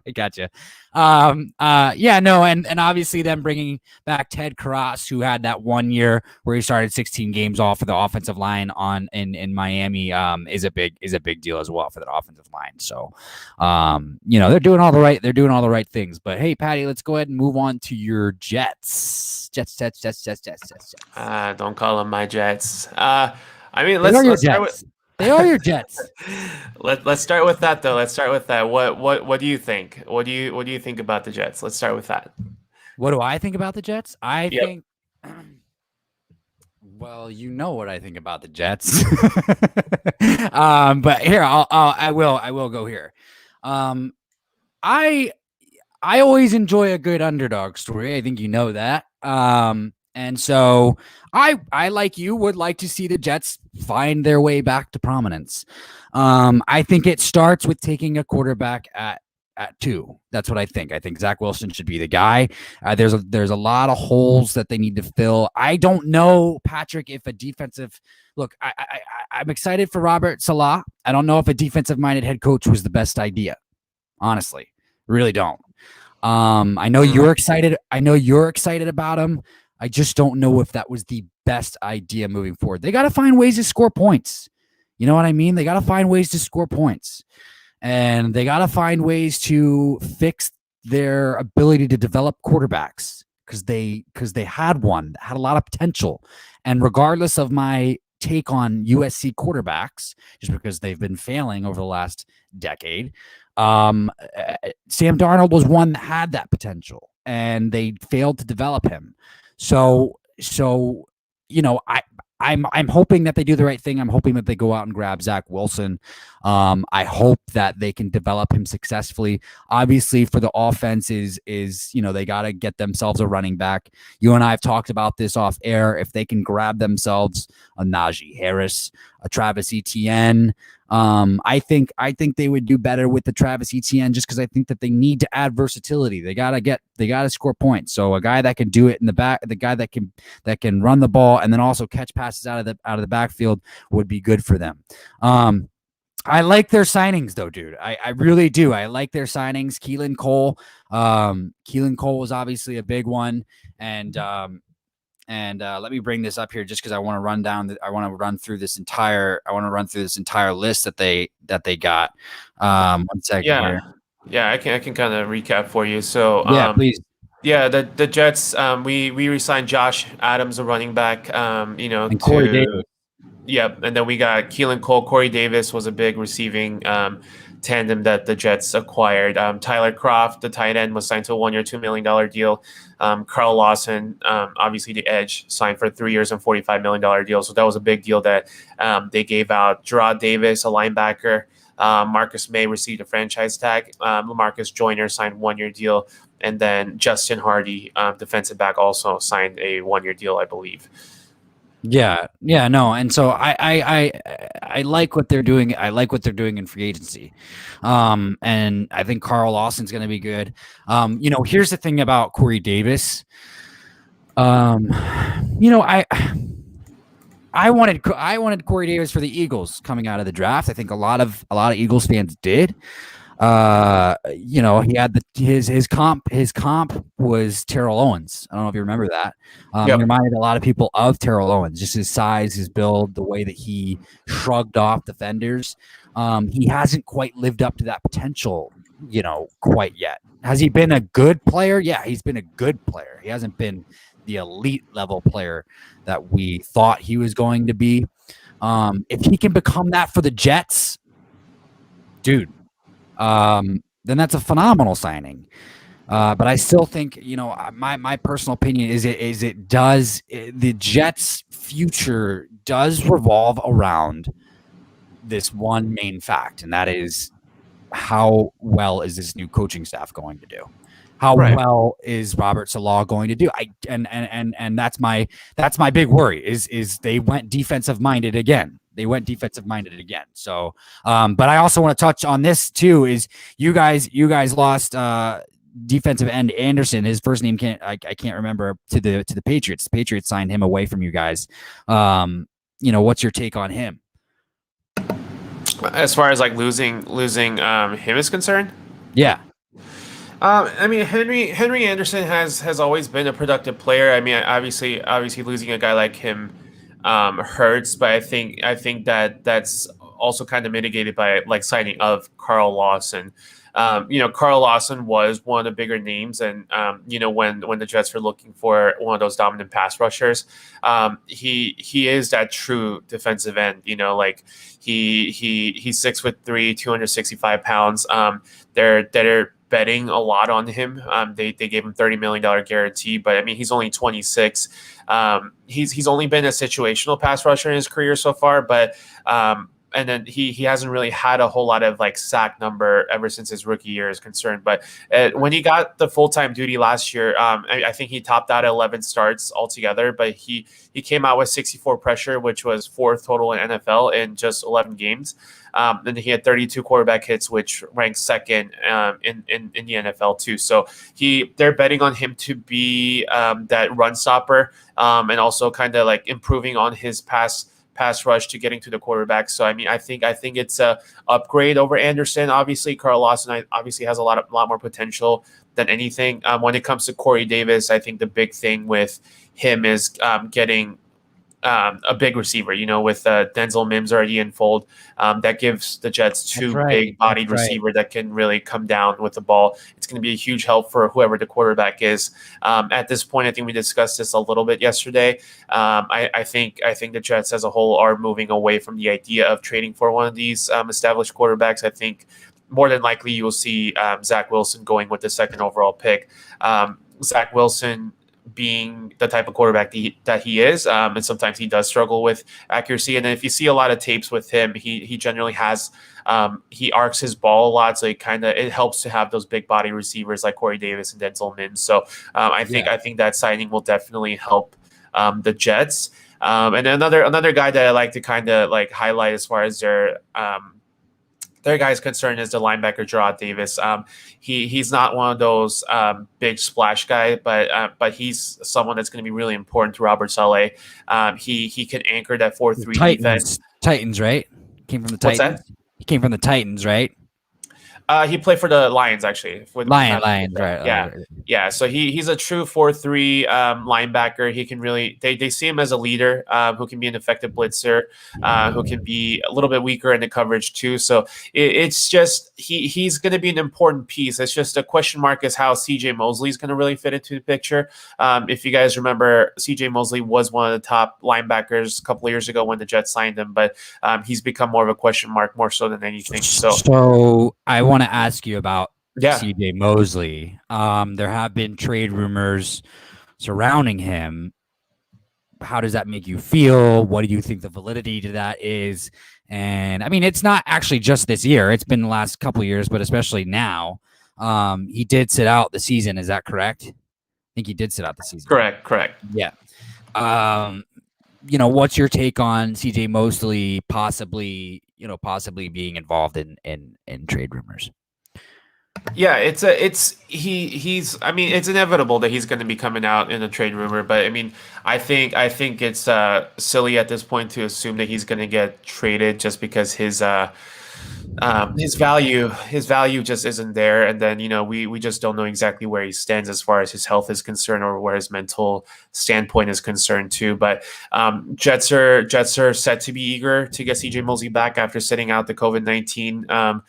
A: I gotcha. Yeah, no, and obviously them bringing back Ted Karras, who had that 1 year where he started 16 games off of the offensive line in Miami, is a big deal as well for that offensive line. So, they're doing all the right things. But hey, Patty, let's go ahead and move on to your Jets. Jets.
B: Don't call them my Jets. I mean, let's start with.
A: They are your Jets.
B: Let's start with that though. Let's start with that. What do you think? What do you think about the Jets? Let's start with that.
A: What do I think about the Jets? I think. Well, you know what I think about the Jets. But here I will go here. I always enjoy a good underdog story. I think you know that. And so I like you would like to see the Jets find their way back to prominence. I think it starts with taking a quarterback at 2. That's what I think. I think Zach Wilson should be the guy. There's a lot of holes that they need to fill. I don't know, Patrick, if a defensive look. I'm excited for Robert Saleh. I don't know if a defensive-minded head coach was the best idea. Honestly, really don't. I know you're excited. I know you're excited about him. I just don't know if that was the best idea moving forward. They got to find ways to score points. You know what I mean? They got to find ways to score points. And they got to find ways to fix their ability to develop quarterbacks because they had one that had a lot of potential. And regardless of my take on USC quarterbacks, just because they've been failing over the last decade, Sam Darnold was one that had that potential, and they failed to develop him. So I'm hoping that they do the right thing. I'm hoping that they go out and grab Zach Wilson. I hope that they can develop him successfully. Obviously, for the offense is they got to get themselves a running back. You and I have talked about this off air. If they can grab themselves a Najee Harris, a Travis Etienne, I think they would do better with the Travis Etienne just because I think that they need to add versatility. They gotta score points. So a guy that can do it in the back, the guy that can run the ball and then also catch passes out of the backfield would be good for them. I like their signings though, dude. I really do. I like their signings. Keelan Cole. Keelan Cole was obviously a big one, and let me bring this up here just because I want to run through this entire list that they got. 1 second here.
B: Yeah, I can kind of recap for you. So
A: please.
B: Yeah, the Jets. We re-signed Josh Adams, a running back.
A: And Corey Davis.
B: Yeah, and then we got Keelan Cole. Corey Davis was a big receiving tandem that the Jets acquired. Tyler Kroft, the tight end, was signed to a 1-year, $2 million deal. Carl Lawson, obviously the edge, signed for 3 years and $45 million deal. So that was a big deal that they gave out. Gerard Davis, a linebacker. Marcus May received a franchise tag. LaMarcus Joyner signed 1-year deal. And then Justin Hardy, defensive back, also signed a 1-year deal, I believe.
A: Yeah, no, and so I like what they're doing. I like what they're doing in free agency, and I think Carl Lawson's going to be good. Here's the thing about Corey Davis. I wanted Corey Davis for the Eagles coming out of the draft. I think a lot of Eagles fans did. He had his comp was Terrell Owens. I don't know if you remember that. He reminded a lot of people of Terrell Owens, just his size, his build, the way that he shrugged off defenders. He hasn't quite lived up to that potential, quite yet. Has he been a good player? Yeah, he's been a good player. He hasn't been the elite level player that we thought he was going to be. If he can become that for the Jets, dude, then that's a phenomenal signing. But I still think, my personal opinion is the Jets' future does revolve around this one main fact, and that is how well is this new coaching staff going to do? How well is Robert Saleh going to do? And that's my big worry is they went defensive minded again. So, but I also want to touch on this too. Is you guys lost defensive end Anderson. His first name I can't remember to the Patriots. The Patriots signed him away from you guys. What's your take on him?
B: As far as like losing him is concerned?
A: Yeah.
B: Henry Anderson has always been a productive player. I mean, obviously losing a guy like him hurts, but I think that's also kind of mitigated by like signing of Carl Lawson. Carl Lawson was one of the bigger names, and when the Jets were looking for one of those dominant pass rushers, he is that true defensive end. Like he's 6'3", 265 pounds. They're betting a lot on him. They gave him $30 million guarantee, but I mean he's only 26. He's only been a situational pass rusher in his career so far, but and then he hasn't really had a whole lot of like sack number ever since his rookie year is concerned. But when he got the full-time duty last year, I think he topped out at 11 starts altogether, but he came out with 64 pressure, which was 4th total in NFL in just 11 games. Then he had 32 quarterback hits, which ranks second in the NFL too. So they're betting on him to be that run stopper and also kind of like improving on his pass rush to getting to the quarterback. So I mean, I think it's a upgrade over Anderson. Obviously, Carl Lawson obviously has a lot more potential than anything. When it comes to Corey Davis, I think the big thing with him is getting a big receiver, with Denzel Mims already in fold. That gives the Jets two big-bodied receiver that can really come down with the ball. It's going to be a huge help for whoever the quarterback is. At this point, I think we discussed this a little bit yesterday. I think the Jets as a whole are moving away from the idea of trading for one of these established quarterbacks. I think more than likely you will see Zach Wilson going with the 2nd overall pick. Zach Wilson being the type of quarterback that he is. And sometimes he does struggle with accuracy. And then if you see a lot of tapes with him, he generally has he arcs his ball a lot, so it helps to have those big body receivers like Corey Davis and Denzel Mims. So I think that signing will definitely help the Jets. And another guy that I like to kind of like highlight as far as their guy's concern is the linebacker Gerard Davis. He's not one of those big splash guy, but he's someone that's going to be really important to Robert Saleh. He can anchor that 4-3 defense.
A: Titans, right? Came from the
B: What's
A: Titans.
B: that?
A: He came from the Titans, right?
B: He played for the Lions, actually.
A: Lions, right?
B: Yeah,
A: right.
B: yeah. So he's a true 4-3 linebacker. He can really they see him as a leader who can be an effective blitzer, who can be a little bit weaker in the coverage too. So it's just he's going to be an important piece. It's just a question mark is how C.J. Mosley is going to really fit into the picture. If you guys remember, C.J. Mosley was one of the top linebackers a couple of years ago when the Jets signed him, but he's become more of a question mark more so than anything.
A: So I want to ask you about
B: yeah.
A: C.J. Mosley. There have been trade rumors surrounding him. How does that make you feel? What do you think the validity to that is? And I mean, it's not actually just this year. It's been the last couple of years, but especially now. He did sit out the season. Is that correct? I think he did sit out the season.
B: Correct.
A: Yeah. What's your take on C.J. Mosley possibly being involved in trade rumors?
B: Yeah, he's I mean, it's inevitable that he's going to be coming out in a trade rumor, but I mean, I think it's silly at this point to assume that he's going to get traded just because his value just isn't there, and then we just don't know exactly where he stands as far as his health is concerned or where his mental standpoint is concerned too. But Jets are set to be eager to get CJ Mosley back after sitting out the COVID-19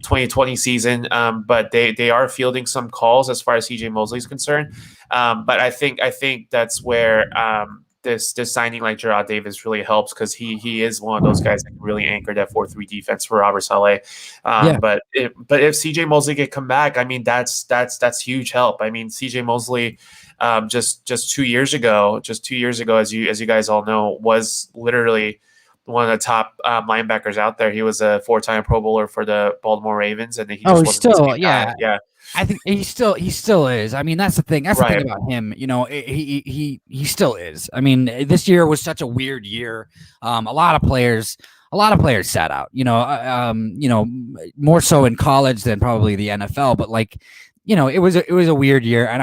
B: 2020 season, but they are fielding some calls as far as CJ Mosley is concerned. But I think that's where this signing like Gerard Davis really helps, because he is one of those guys that can really anchor that 4-3 defense for Robert Saleh. But if CJ Mosley can come back, I mean that's huge help. I mean CJ Mosley just 2 years ago, as you guys all know, was literally one of the top linebackers out there. He was a 4-time Pro Bowler for the Baltimore Ravens, and he just
A: still,
B: yeah.
A: I think he still is. I mean, that's the thing. That's the thing about him. He still is. I mean, this year was such a weird year. A lot of players sat out. More so in college than probably the NFL. But it was a weird year, and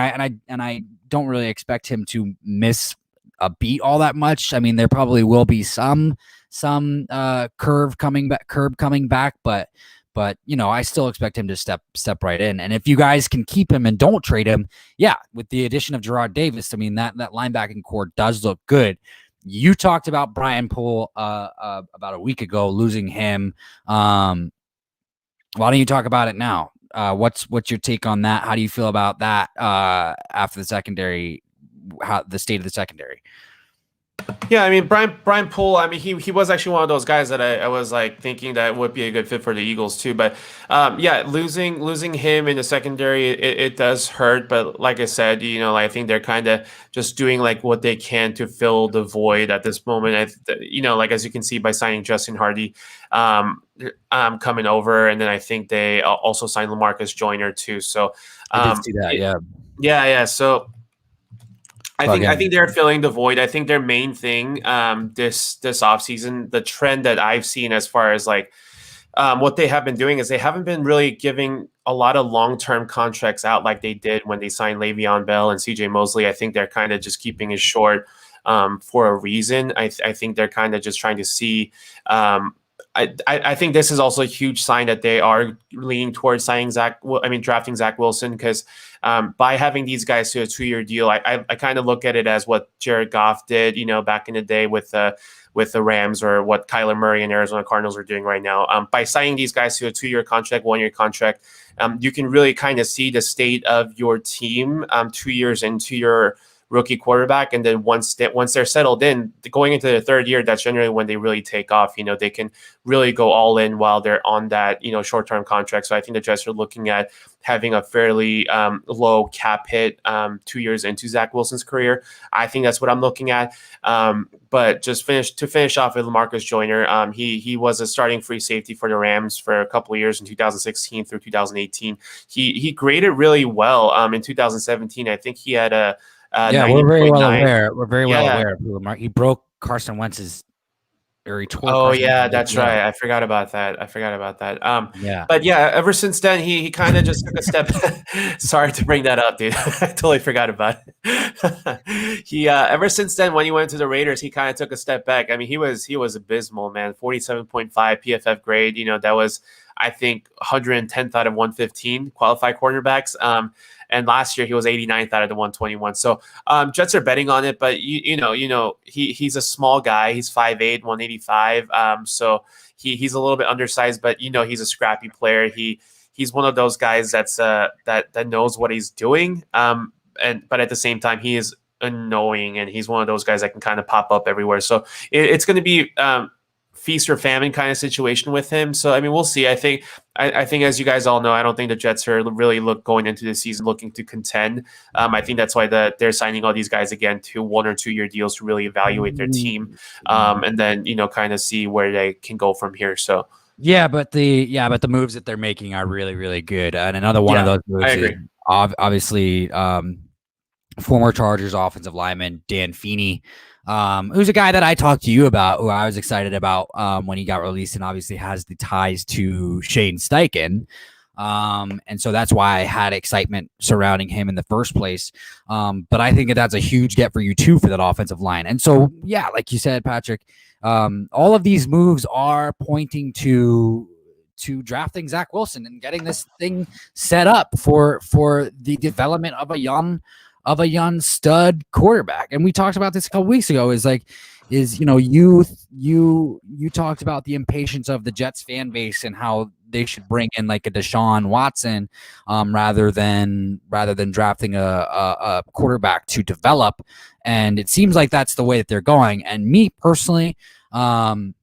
A: I don't really expect him to miss a beat all that much. I mean, there probably will be some curb coming back, but I still expect him to step right in. And if you guys can keep him and don't trade him, with the addition of Gerard Davis, I mean that linebacking core does look good. You talked about Brian Poole about a week ago, losing him. Why don't you talk about it now? What's your take on that? How do you feel about that after the secondary? How the state of the secondary?
B: Yeah, I mean Brian Poole. I mean he was actually one of those guys that I was like thinking that would be a good fit for the Eagles too. But losing him in the secondary, it does hurt. But like I said, I think they're kind of just doing like what they can to fill the void at this moment. Like as you can see by signing Justin Hardy coming over, and then I think they also signed LaMarcus Joyner too. So
A: I did see that.
B: Yeah. So I think they're filling the void. I think their main thing this offseason, the trend that I've seen as far as like what they have been doing is they haven't been really giving a lot of long-term contracts out like they did when they signed Le'Veon Bell and CJ Mosley. I think they're kind of just keeping it short for a reason. I think they're kind of just trying to see I think this is also a huge sign that they are leaning towards drafting Zach Wilson, because by having these guys to a 2-year deal, I kind of look at it as what Jared Goff did, back in the day with the Rams, or what Kyler Murray and Arizona Cardinals are doing right now. By signing these guys to a 2-year contract, 1-year contract, you can really kind of see the state of your team 2 years into your rookie quarterback, and then once they're settled in, going into their third year, that's generally when they really take off. They can really go all in while they're on that short-term contract. So I think the Jets are looking at having a fairly low cap hit 2 years into Zach Wilson's career. I think that's what I'm looking at. But just to finish off with LaMarcus Joyner, he was a starting free safety for the Rams for a couple of years in 2016 through 2018. He graded really well in 2017. I think he had a
A: yeah, we're very well
B: 90.9.
A: aware. We're very well aware of Lamar. He broke Carson Wentz's, or he tore.
B: Oh
A: Carson
B: yeah,
A: Wentz's
B: that's
A: ACL.
B: right. I forgot about that.
A: Yeah.
B: But yeah, ever since then, he kind of just took a step. Sorry to bring that up, dude. I totally forgot about it. He ever since then, when he went to the Raiders, he kind of took a step back. I mean, he was abysmal, man. 47.5 PFF grade. That was, I think, 110th out of 115 qualified quarterbacks. And last year he was 89th out of the 121. So Jets are betting on it, but he's a small guy. He's 5'8", 185. So he's a little bit undersized, but he's a scrappy player. He's one of those guys that knows what he's doing. But at the same time, he is annoying, and he's one of those guys that can kind of pop up everywhere. So it's going to be feast or famine kind of situation with him. So I mean, we'll see. I think as you guys all know, I don't think the Jets are really going into the season looking to contend. I think that's why they're signing all these guys again to 1 or 2 year deals to really evaluate their team, and then kind of see where they can go from here. So
A: but the moves that they're making are really, really good. And another one of those moves is obviously former Chargers offensive lineman Dan Feeney, who's a guy that I talked to you about, who I was excited about when he got released, and obviously has the ties to Shane Steichen. And so that's why I had excitement surrounding him in the first place. But I think that's a huge get for you too for that offensive line. And so, yeah, like you said, Patrick, all of these moves are pointing to drafting Zach Wilson and getting this thing set up for the development of a young stud quarterback. And we talked about this a couple weeks ago, you talked about the impatience of the Jets fan base and how they should bring in like a Deshaun Watson rather than drafting a quarterback to develop. And it seems like that's the way that they're going. And me personally, I'm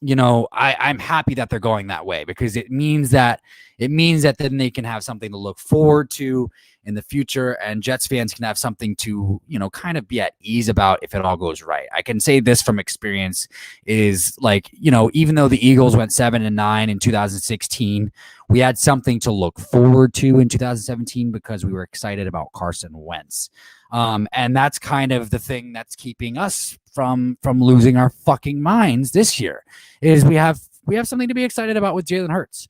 A: happy that they're going that way, because it means that then they can have something to look forward to in the future, and Jets fans can have something to, kind of be at ease about if it all goes right. I can say this from experience is like, even though the Eagles went 7-9 in 2016, we had something to look forward to in 2017 because we were excited about Carson Wentz. And that's kind of the thing that's keeping us from losing our fucking minds this year, is we have something to be excited about with Jalen Hurts.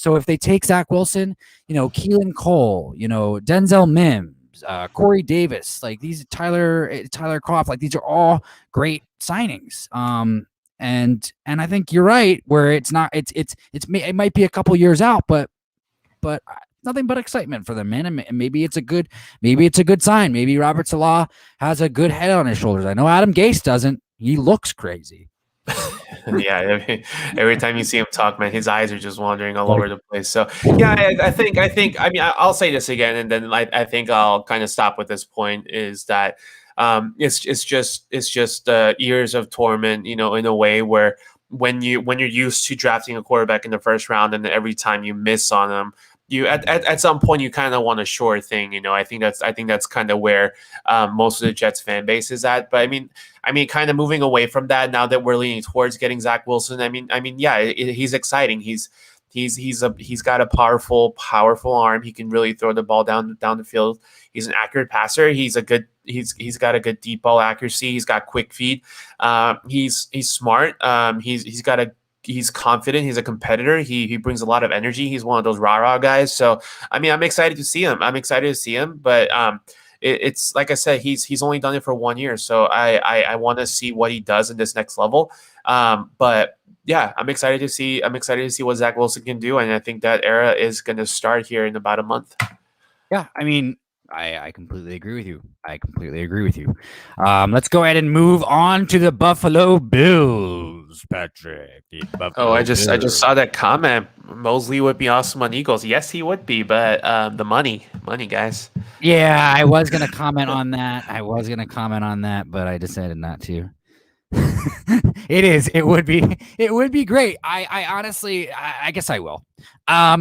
A: So if they take Zach Wilson, Keelan Cole, Denzel Mims, Corey Davis, like these Tyler Kroft, like these are all great signings. And I think you're right, where it might be a couple years out, but nothing but excitement for them, man. And maybe it's a good sign. Maybe Robert Salah has a good head on his shoulders. I know Adam Gase doesn't. He looks crazy.
B: Yeah, every time you see him talk, man, his eyes are just wandering all over the place. So yeah, I think I mean, I'll say this again, and then I think I'll kind of stop with this point, is that it's just years of torment, in a way, where when you're used to drafting a quarterback in the first round, and then every time you miss on them, you at some point you kind of want a sure thing. I think that's kind of where most of the Jets fan base is at. But I mean, kind of moving away from that now that we're leaning towards getting Zach Wilson. I mean, yeah, he's exciting. He's got a powerful arm. He can really throw the ball down the field. He's an accurate passer. He's got a good deep ball accuracy. He's got quick feet. He's smart. He's confident. He's a competitor. He brings a lot of energy. He's one of those rah-rah guys. So, I mean, I'm excited to see him. But it's like I said, he's only done it for 1 year. So I want to see what he does in this next level. But yeah, I'm excited to see what Zach Wilson can do. And I think that era is going to start here in about a month.
A: Yeah, I mean, I completely agree with you. Let's go ahead and move on to the Buffalo Bills, Patrick.
B: I just saw that comment. Mosley would be awesome on Eagles. Yes, he would be, but the money, guys.
A: Yeah, I was gonna comment on that. But I decided not to. It is. It would be. It would be great. I honestly. I guess I will. I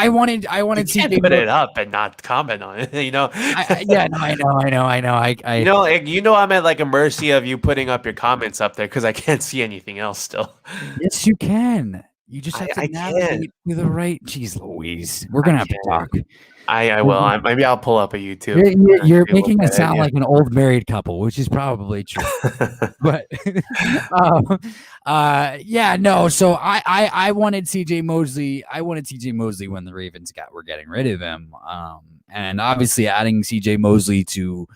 A: wanted. I
B: You
A: wanted
B: can't
A: CJ.
B: put it up and not comment on it, you know.
A: Yeah. No. I know. I know. I know.
B: I'm at like a mercy of you putting up your comments up there because I can't see anything else still.
A: Yes, you can. You just have to
B: I can.
A: navigate to the right. Jeez, Louise. We're
B: I
A: gonna have to
B: can.
A: talk.
B: I will. Maybe I'll pull up a YouTube.
A: You're
B: See what
A: making it
B: that
A: sound
B: idea.
A: like an old married couple, which is probably true. But um, yeah, no. So I wanted CJ Mosley. I wanted CJ Mosley when the Ravens were getting rid of him. And obviously adding CJ Mosley to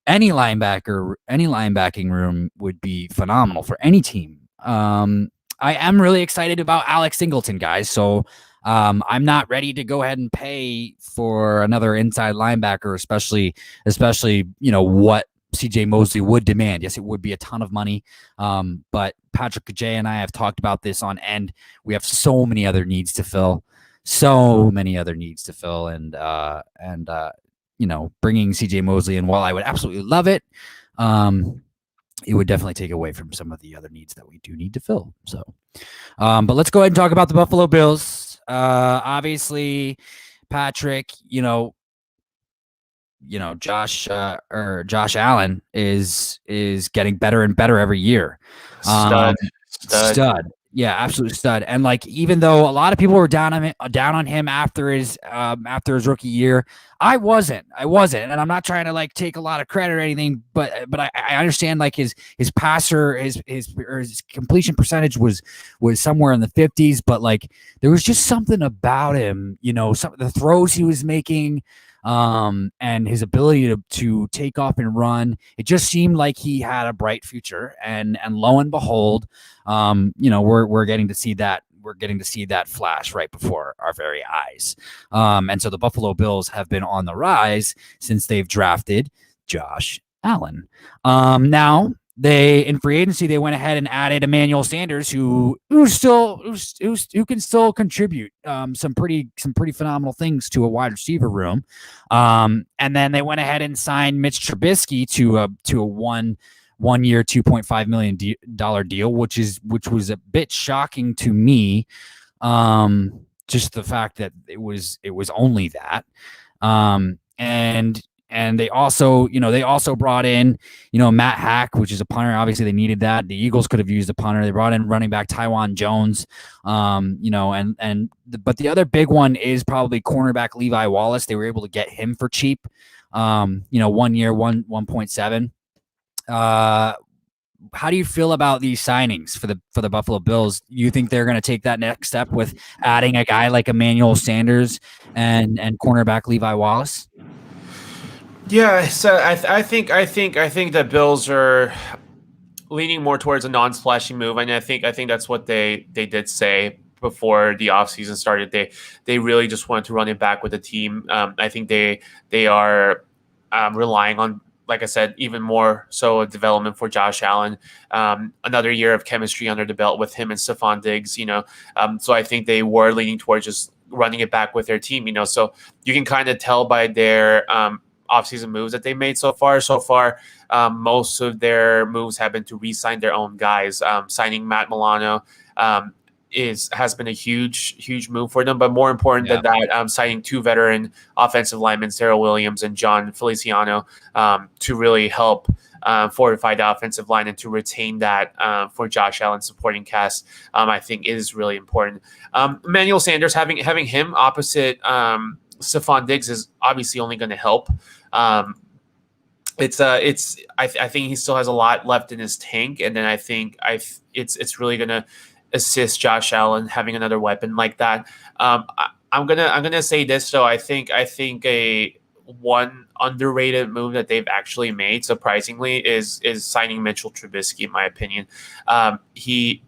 A: any linebacking room would be phenomenal for any team. I am really excited about Alex Singleton, guys. So I'm not ready to go ahead and pay for another inside linebacker, especially what CJ Mosley would demand. Yes, it would be a ton of money. But Patrick Jay and I have talked about this on end. We have so many other needs to fill. And bringing CJ Mosley in, while I would absolutely love it, it would definitely take away from some of the other needs that we do need to fill. So, but let's go ahead and talk about the Buffalo Bills. Obviously, Patrick, Josh Allen is getting better and better every year. Stud. Yeah, absolute stud. And like, even though a lot of people were down on him after his rookie year, I wasn't. And I'm not trying to like take a lot of credit or anything, but I understand like his passer, his completion percentage was somewhere in the 50s, but like there was just something about him, some of the throws he was making, and his ability to take off and run. It just seemed like he had a bright future, and lo and behold, we're getting to see that. We're getting to see that flash right before our very eyes. And so the Buffalo Bills have been on the rise since they've drafted Josh Allen. Now, in free agency, they went ahead and added Emmanuel Sanders, who can still contribute some pretty phenomenal things to a wide receiver room. And then they went ahead and signed Mitch Trubisky to a 1 year, $2.5 million deal, which was a bit shocking to me. Just the fact that it was only that. And they also brought in, Matt Hack, which is a punter. Obviously, they needed that. The Eagles could have used a punter. They brought in running back Tywan Jones. But the other big one is probably cornerback Levi Wallace. They were able to get him for cheap. 1 year, 1.7. How do you feel about these signings for the Buffalo Bills? You think they're going to take that next step with adding a guy like Emmanuel Sanders and cornerback Levi Wallace?
B: Yeah, so I think the Bills are leaning more towards a non-splashy move, and I think that's what they did say before the offseason started. They really just wanted to run it back with the team. I think they are relying on, like I said, even more so a development for Josh Allen. Another year of chemistry under the belt with him and Stephon Diggs. So I think they were leaning towards just running it back with their team. So you can kind of tell by their offseason moves that they made so far. Most of their moves have been to re-sign their own guys. Signing Matt Milano has been a huge move for them. But more important than that, signing two veteran offensive linemen, Sarah Williams and John Feliciano, to really help fortify the offensive line and to retain that for Josh Allen's supporting cast, I think is really important. Emmanuel Sanders, having him opposite Stephon Diggs is obviously only going to help. I think he still has a lot left in his tank, and then I think it's really going to assist Josh Allen having another weapon like that. I'm gonna say this though. I think a one underrated move that they've actually made, surprisingly, is signing Mitchell Trubisky. In my opinion,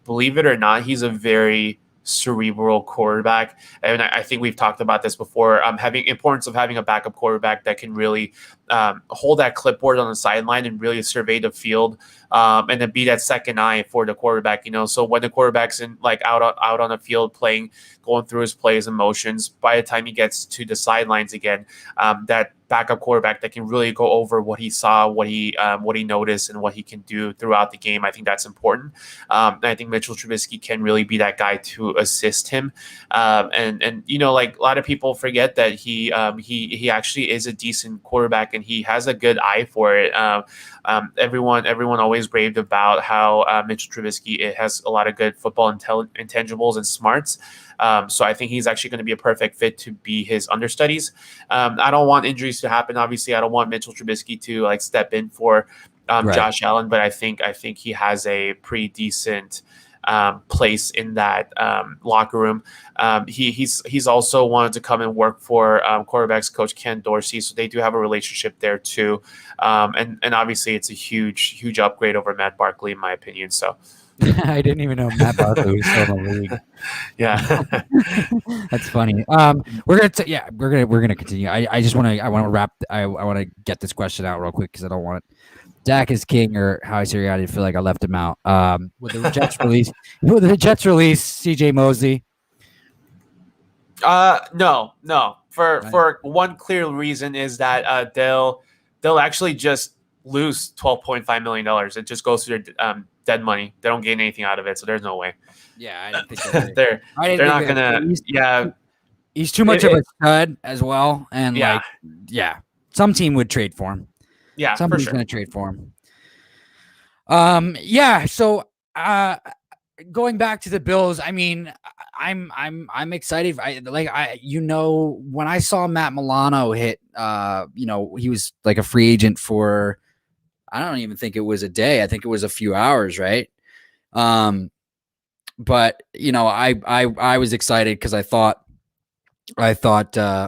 B: believe it or not, he's a very cerebral quarterback. And I think we've talked about this before. Having importance of having a backup quarterback that can really hold that clipboard on the sideline and really survey the field, and then be that second eye for the quarterback. So when the quarterback's in out on the field playing, going through his plays and motions, by the time he gets to the sidelines again, that backup quarterback that can really go over what he saw, what he noticed, and what he can do throughout the game. I think that's important. And I think Mitchell Trubisky can really be that guy to assist him. And a lot of people forget that he actually is a decent quarterback and he has a good eye for it. Everyone always raved about how Mitchell Trubisky has a lot of good football intangibles and smarts. So I think he's actually going to be a perfect fit to be his understudies. I don't want injuries to happen. Obviously, I don't want Mitchell Trubisky to step in for Josh Allen, but I think he has a pretty decent place in that locker room. He's also wanted to come and work for quarterbacks coach Ken Dorsey, so they do have a relationship there too. And obviously, it's a huge upgrade over Matt Barkley, in my opinion. So.
A: I didn't even know Matt Barkley was still in the league.
B: Yeah,
A: that's funny. We're gonna continue. I want to wrap. I want to get this question out real quick because I don't want it. Dak is king, or how I say I feel like I left him out. With the Jets release, CJ Mosley.
B: No. For one clear reason is that they'll actually just lose $12.5 million. It just goes to their dead money. They don't gain anything out of it, so there's no way.
A: Yeah, I didn't think
B: they're not gonna.
A: He's too much of a stud as well, and some team would trade for him.
B: Yeah,
A: somebody's gonna trade for him. So going back to the Bills, I mean, I'm excited. When I saw Matt Milano hit, he was like a free agent for, I don't even think it was a day. I think it was a few hours, right? But I was excited because I thought,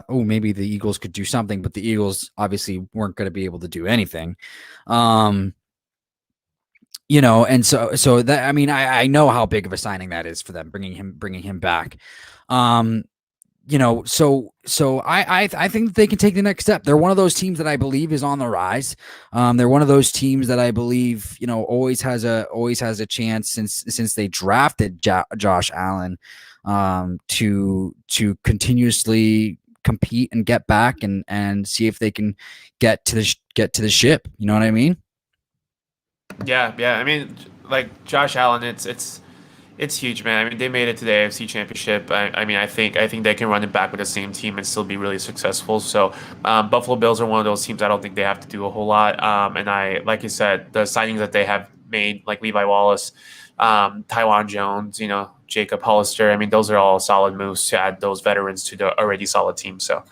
A: maybe the Eagles could do something, but the Eagles obviously weren't going to be able to do anything. And so that, I mean, I know how big of a signing that is for them, bringing him back. So I think that they can take the next step. They're one of those teams that I believe is on the rise. They're one of those teams that I believe, always has a chance since they drafted Josh Allen, to continuously compete and get back and see if they can get to the ship. You know what I mean?
B: Yeah. I mean, like Josh Allen, it's huge, man. I mean, they made it to the AFC Championship. I think they can run it back with the same team and still be really successful. So, Buffalo Bills are one of those teams I don't think they have to do a whole lot. And like you said, the signings that they have made, like Levi Wallace, Tywan Jones, Jacob Hollister. I mean, those are all solid moves to add those veterans to the already solid team. So,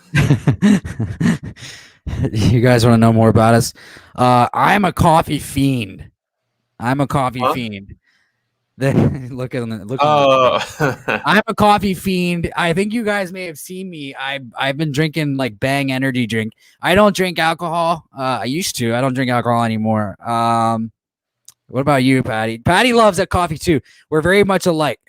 A: you guys want to know more about us? I'm a coffee fiend. I'm a coffee fiend. Look at them. I'm a coffee fiend. I think you guys may have seen me. I've been drinking like Bang energy drink. I don't drink alcohol. I used to. I don't drink alcohol anymore. What about you, Patty? Patty loves that coffee too. We're very much alike.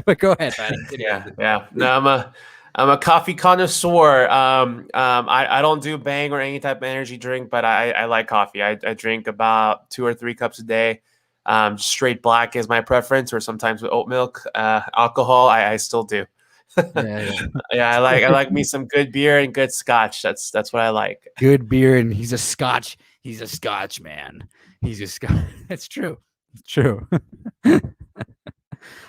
A: But go ahead, Patty.
B: Yeah. No, I'm a coffee connoisseur. I don't do Bang or any type of energy drink, but I like coffee. I drink about 2 or 3 cups a day. Straight black is my preference, or sometimes with oat milk. Alcohol, I still do. I like me some good beer and good scotch. That's what I like.
A: Good beer, and he's a scotch man. He's a scotch. That's true. It's true.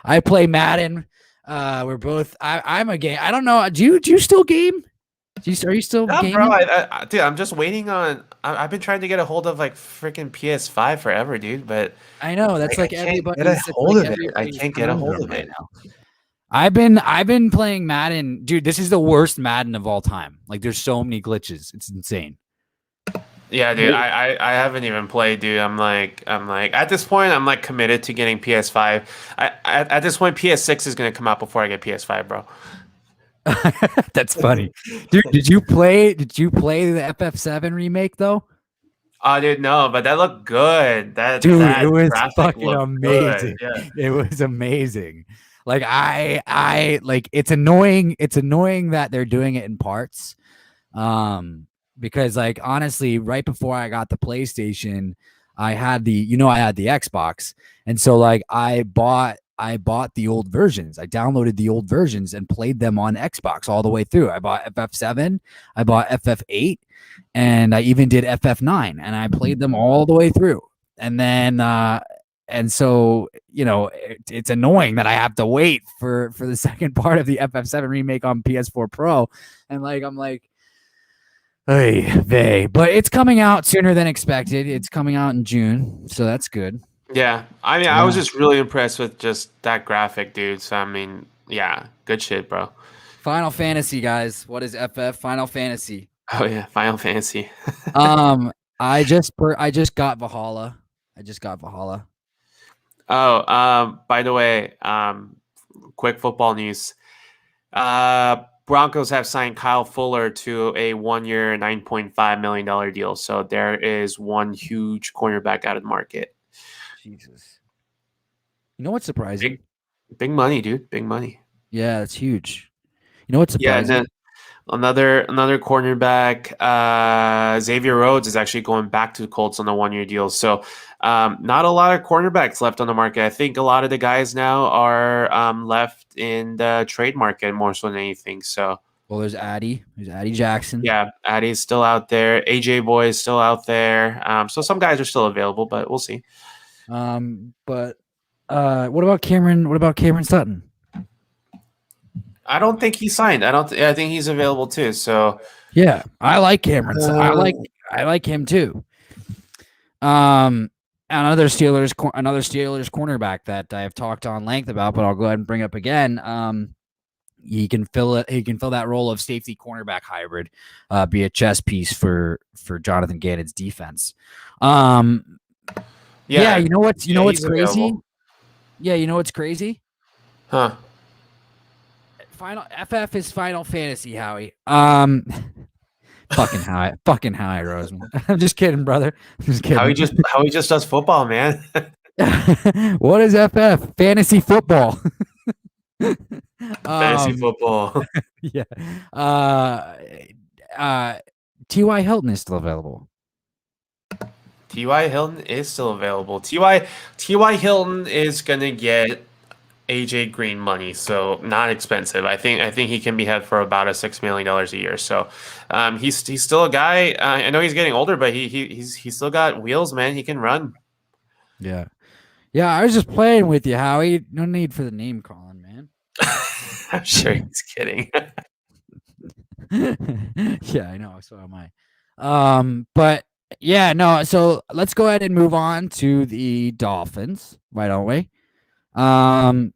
A: I play Madden. We're both. I'm a game. I don't know. Do you still game? Are you still gaming?
B: Bro, dude, I'm just waiting on. I've been trying to get a hold of like freaking PS5 forever, dude. But
A: I know that's like everybody.
B: I can't get a hold of it
A: now. I've been playing Madden, dude. This is the worst Madden of all time. Like, there's so many glitches. It's insane.
B: Yeah, dude. I haven't even played, dude. I'm like at this point, I'm like committed to getting PS5. At this point, PS6 is gonna come out before I get PS5, bro.
A: That's funny, dude. Did you play the FF7 remake though?
B: Oh, dude, no, but that looked good. That
A: it was fucking amazing. Yeah. It was amazing. Like I like it's annoying. It's annoying that they're doing it in parts. Because like honestly, right before I got the PlayStation, I had I had the Xbox, and so like I bought the old versions. I downloaded the old versions and played them on Xbox all the way through. I bought FF7, I bought FF8, and I even did FF9, and I played them all the way through. And then and so it's annoying that I have to wait for the second part of the FF7 remake on PS4 Pro, and like I'm like, hey, but it's coming out sooner than expected. It's coming out in June, so that's good.
B: Yeah, I mean, I was just really impressed with just that graphic, dude. So I mean, yeah, good shit, bro.
A: Final Fantasy, guys. What is FF? Final Fantasy.
B: Oh yeah, Final Fantasy.
A: I just got Valhalla. I just got Valhalla.
B: Oh, by the way, quick football news. Broncos have signed Kyle Fuller to a 1-year, $9.5 million deal. So there is one huge cornerback out of the market.
A: Jesus. You know what's surprising?
B: Big money, dude. Big money.
A: Yeah, that's huge. You know what's
B: Yeah, and
A: surprising?
B: then another cornerback, Xavier Rhodes is actually going back to the Colts on a 1-year deal. So not a lot of cornerbacks left on the market. I think a lot of the guys now are left in the trade market more so than anything. So
A: Well, there's Addy. There's Addy Jackson.
B: yeah, Addie's still out there. AJ Boy is still out there. So some guys are still available, but we'll see.
A: But what about Cameron? What about Cameron Sutton?
B: I don't think he signed. I think he's available too. So
A: Yeah, I like Cameron. I like him too. Another Steelers cornerback that I have talked on length about, but I'll go ahead and bring up again. He can fill it. He can fill that role of safety cornerback hybrid, be a chess piece for Jonathan Gannon's defense. Yeah, you know what's what's crazy?
B: Available.
A: Yeah, you know what's crazy?
B: Huh?
A: Final FF is Final Fantasy, Howie. Fucking Howie, Roseman. I'm just kidding, brother. I'm just kidding.
B: How he just does football, man.
A: What is FF? Fantasy football.
B: Fantasy football.
A: Yeah. T.Y. Hilton is still available.
B: T.Y. Hilton is still available. T.Y. Hilton is gonna get AJ Green money, so not expensive. I think he can be had for about $6 million a year. So he's still a guy. I know he's getting older, but he's still got wheels, man. He can run.
A: Yeah. Yeah, I was just playing with you, Howie. No need for the name calling, man.
B: I'm sure he's kidding.
A: Yeah, I know. So am I. But yeah, no. So let's go ahead and move on to the Dolphins. Why don't we? Why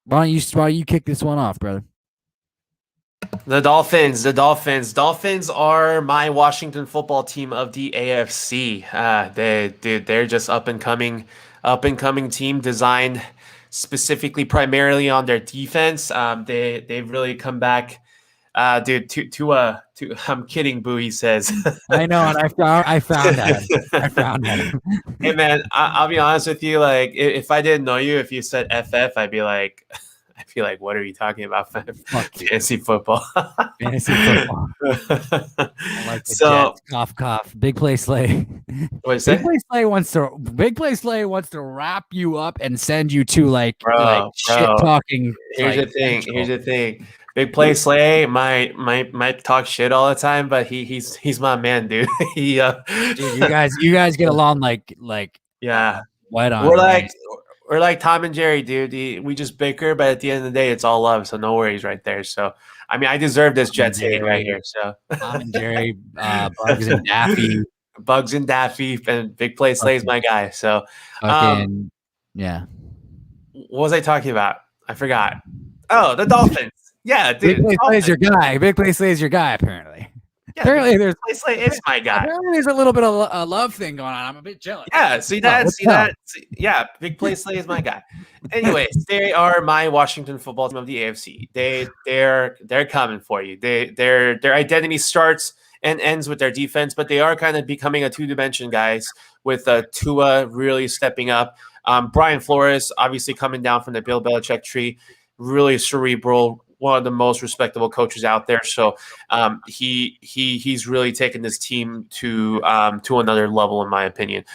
A: don't you kick this one off, brother?
B: The Dolphins are my Washington football team of the AFC. They're just up and coming team designed specifically primarily on their defense. They've really come back. To I'm kidding, Boo. He says.
A: I know, and I found that.
B: Hey man, I'll be honest with you. Like, if I didn't know you, if you said FF, I'd be like, what are you talking about? Fantasy football.
A: Fantasy football. I like the Jets. Cough, cough. Big Play Slay.
B: What is that?
A: Big Play Slay wants to wrap you up and send you to shit talking.
B: Here's the thing. Big Play Slay might talk shit all the time, but he's my man, dude.
A: Dude, you guys get along like
B: yeah.
A: Right on.
B: We're like Tom and Jerry, dude. We just bicker, but at the end of the day, it's all love. So no worries, right there. So I mean, I deserve this Jets hate right here. So
A: Tom and Jerry, Bugs and Daffy,
B: and Big Play Slay's my guy. So
A: yeah.
B: What was I talking about? I forgot. Oh, the Dolphins. Yeah, dude.
A: Big Play Slay is your guy. Big Play Slay is your guy, apparently.
B: Yeah, apparently, Big Play Slay is my guy.
A: Apparently, there's a little bit of a love thing going on. I'm a bit jealous.
B: Yeah, see that? Yeah, Big Play Slay is my guy. Anyways, they are my Washington football team of the AFC. They're coming for you. Their identity starts and ends with their defense, but they are kind of becoming a two-dimension guys with Tua really stepping up. Brian Flores, obviously coming down from the Bill Belichick tree, really cerebral, one of the most respectable coaches out there. So he's really taken this team to another level, in my opinion.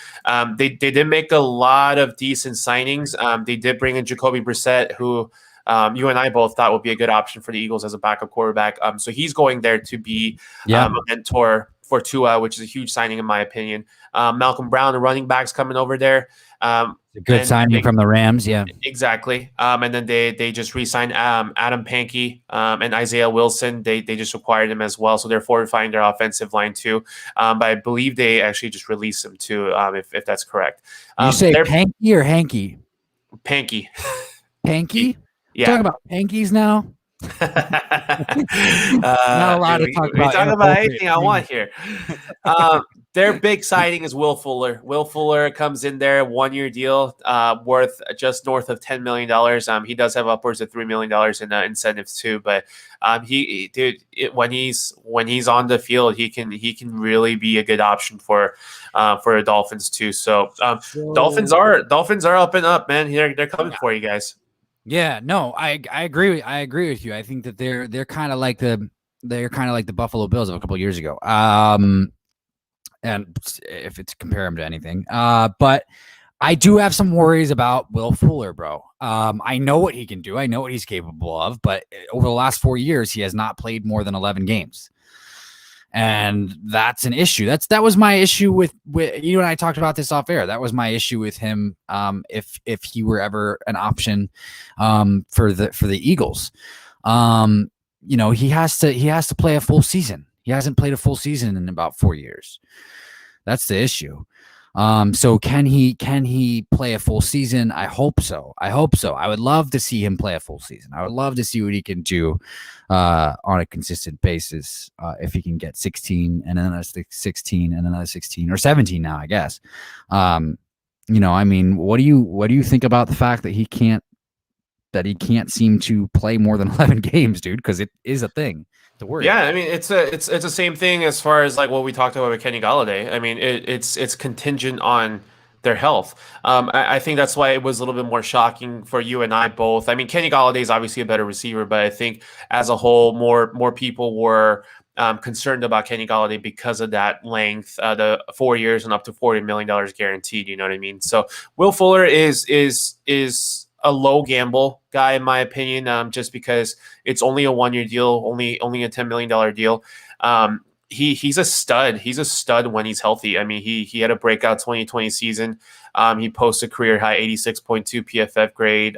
B: They did make a lot of decent signings. They did bring in Jacoby Brissett, who you and I both thought would be a good option for the Eagles as a backup quarterback. So he's going there to be a mentor for Tua, which is a huge signing in my opinion. Malcolm Brown, the running back's coming over there.
A: A good signing from the Rams, yeah.
B: Exactly. And then they just re-signed Adam Pankey and Isaiah Wilson. They just acquired him as well, so they're fortifying their offensive line too. But I believe they actually just released him too, if that's correct.
A: You say Pankey or Hanky?
B: Pankey.
A: Pankey?
B: Yeah.
A: Talking about Pankies now. Not allowed to talk about.
B: We talk about anything I want here. Their big signing is Will Fuller. Will Fuller comes in there, 1-year deal, worth just north of $10 million. He does have upwards of $3 million in incentives too. But when he's on the field, he can really be a good option for the Dolphins too. So Dolphins are up and up, man. They're coming for you guys.
A: Yeah, no, I agree. I agree with you. I think that they're kind of like the Buffalo Bills of a couple of years ago. And if it's compare them to anything, but I do have some worries about Will Fuller, bro. I know what he can do. I know what he's capable of, but over the last 4 years, he has not played more than 11 games. And that's an issue. That was my issue with you and I talked about this off air. That was my issue with him. If he were ever an option for the Eagles, he has to play a full season. He hasn't played a full season in about 4 years. That's the issue. So can he play a full season? I hope so. I would love to see him play a full season. I would love to see what he can do on a consistent basis. If he can get 16 and then another 16 and another 16 or 17 now, I guess. I mean, what do you think about the fact that he can't seem to play more than 11 games, dude? Because it is a thing to worry.
B: Yeah, I mean, it's the same thing as far as like what we talked about with Kenny Golladay. I mean, it's contingent on their health. I think that's why it was a little bit more shocking for you and I both. I mean, Kenny Golladay is obviously a better receiver, but I think as a whole, more people were concerned about Kenny Golladay because of that length, the 4 years and up to $40 million guaranteed. You know what I mean? So Will Fuller is a low gamble guy, in my opinion, just because it's only a 1-year deal, only a $10 million deal. He's a stud. He's a stud when he's healthy. I mean, he had a breakout 2020 season. He posted career high 86.2 PFF grade.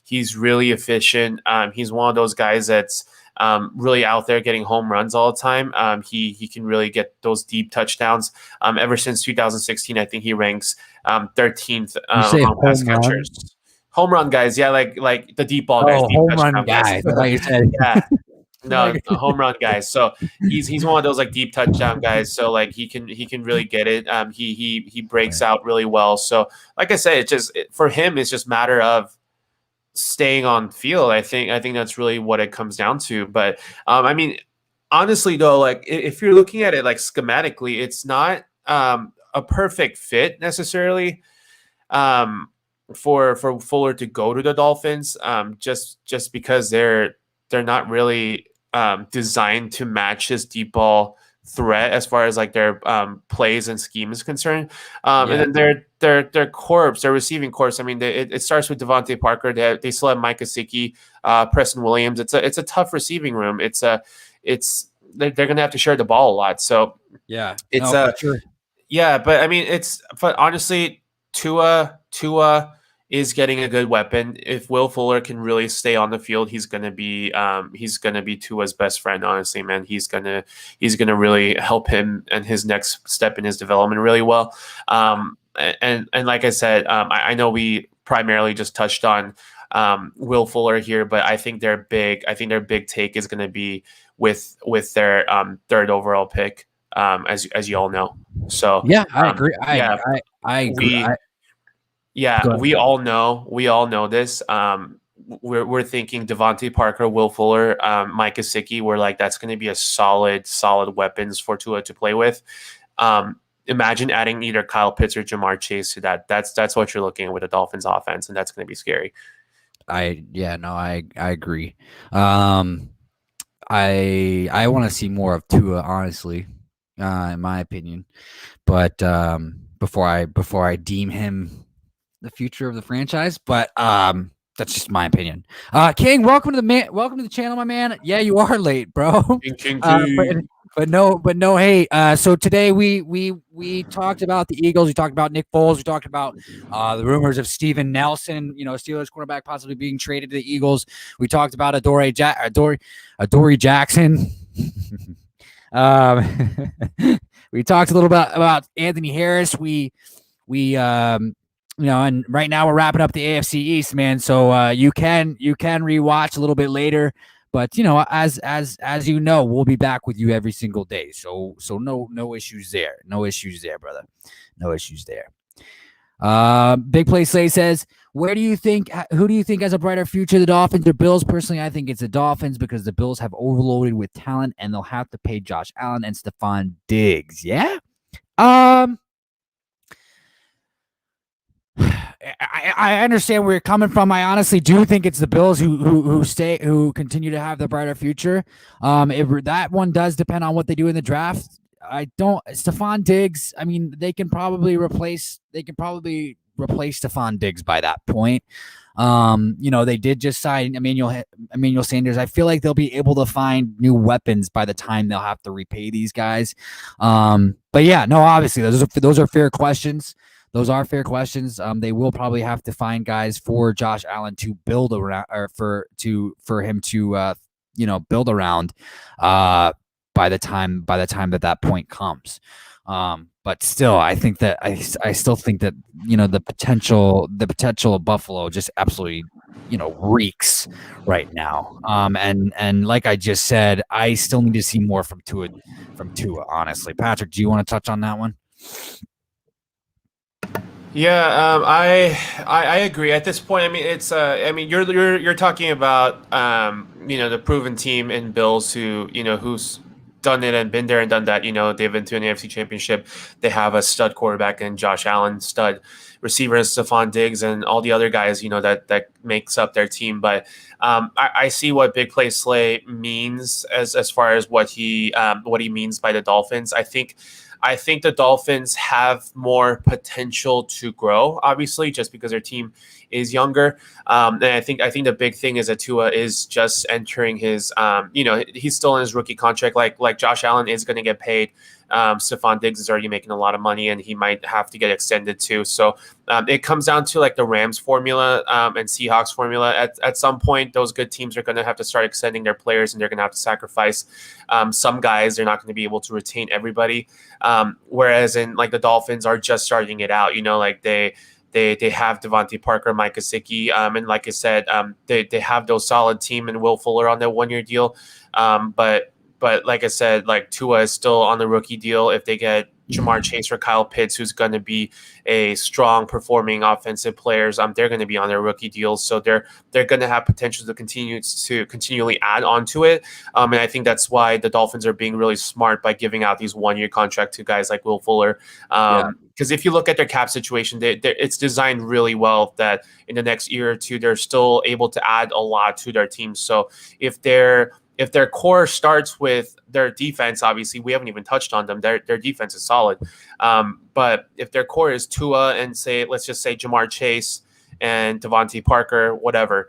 B: He's really efficient. He's one of those guys that's really out there getting home runs all the time. He can really get those deep touchdowns. Ever since 2016, I think he ranks 13th on pass catchers. Home run guys, yeah, like the deep ball guys.
A: Oh, home run guys. Like you said.
B: Yeah. No, home run guys. So he's one of those like deep touchdown guys. So like he can really get it. He breaks out really well. So like I said, for him, it's just a matter of staying on field. I think that's really what it comes down to. But I mean, honestly though, like if you're looking at it like schematically, it's not a perfect fit necessarily. For Fuller to go to the Dolphins, just because they're not really designed to match his deep ball threat as far as like their plays and scheme is concerned. And then their corps, their receiving corps. I mean, it starts with Devontae Parker. They still have Mike Gesicki, Preston Williams. It's a tough receiving room. They're going to have to share the ball a lot. So
A: yeah,
B: sure. Yeah, but I mean, but honestly, Tua is getting a good weapon. If Will Fuller can really stay on the field, he's gonna be Tua's best friend. Honestly, man, he's gonna really help him and his next step in his development really well. And like I said, I know we primarily just touched on Will Fuller here, but I think their big take is gonna be with their third overall pick, as you all know. So
A: yeah, I agree. I agree.
B: We all know this. We're thinking Devontae Parker, Will Fuller, Mike Gesicki. We're like, that's going to be a solid weapons for Tua to play with. imagine adding either Kyle Pitts or Jamar Chase to that. That's what you're looking at with the Dolphins offense, and that's going to be scary.
A: I agree. I want to see more of Tua, honestly, in my opinion. But before I deem him the future of the franchise, but that's just my opinion. King, welcome to the channel, my man. Yeah, you are late, bro.
B: King.
A: But no, hey. So today we talked about the Eagles. We talked about Nick Foles. We talked about the rumors of Steven Nelson, Steelers cornerback possibly being traded to the Eagles. We talked about Adoree Jackson. We talked a little bit about Anthony Harris. We and right now we're wrapping up the AFC East, man. So you can rewatch a little bit later, but as we'll be back with you every single day. So no issues there. No issues there, brother. No issues there. Big Play Slay says, who do you think has a brighter future, the Dolphins or Bills? Personally, I think it's the Dolphins because the Bills have overloaded with talent and they'll have to pay Josh Allen and Stephon Diggs. Yeah. I understand where you're coming from. I honestly do think it's the Bills who continue to have the brighter future. That one does depend on what they do in the draft. Stephon Diggs, I mean, they can probably replace Stephon Diggs by that point. They did just sign Emmanuel Sanders. I feel like they'll be able to find new weapons by the time they'll have to repay these guys. But yeah, no, obviously those are fair questions. Those are fair questions. They will probably have to find guys for Josh Allen to build around, or for him to build around by the time that point comes. But still, I think that I still think that the potential of Buffalo just absolutely reeks right now. And like I just said, I still need to see more from Tua. Honestly, Patrick, do you want to touch on that one?
B: Yeah, I agree. At this point, I mean, it's you're talking about the proven team in Bills who's done it and been there and done that. They've been to an AFC Championship. They have a stud quarterback in Josh Allen, stud receiver Stephon Diggs, and all the other guys that makes up their team. But I see what Big Play Slay means as far as what he means by the Dolphins. I think the Dolphins have more potential to grow, obviously, just because their team is younger. And I think the big thing is that Tua is just entering his, he's still in his rookie contract. Like Josh Allen is going to get paid. Stephon Diggs is already making a lot of money, and he might have to get extended too. So it comes down to like the Rams formula and Seahawks formula. At some point, those good teams are going to have to start extending their players, and they're going to have to sacrifice some guys. They're not going to be able to retain everybody. Whereas in like the Dolphins are just starting it out. Like they have Devontae Parker, Mike Gesicki, and like I said, they have those solid team and Will Fuller on their 1-year deal. But like I said, like Tua is still on the rookie deal. If they get Jamar Chase or Kyle Pitts, who's going to be a strong performing offensive players, they're going to be on their rookie deals. So they're going to have potential to continually add on to it. And I think that's why the Dolphins are being really smart by giving out these 1-year contract to guys like Will Fuller. Because if you look at their cap situation, it's designed really well that in the next year or two, they're still able to add a lot to their team. So if their core starts with their defense, obviously we haven't even touched on them. Their defense is solid. But if their core is Tua and let's just say Jamar Chase and Devontae Parker, whatever,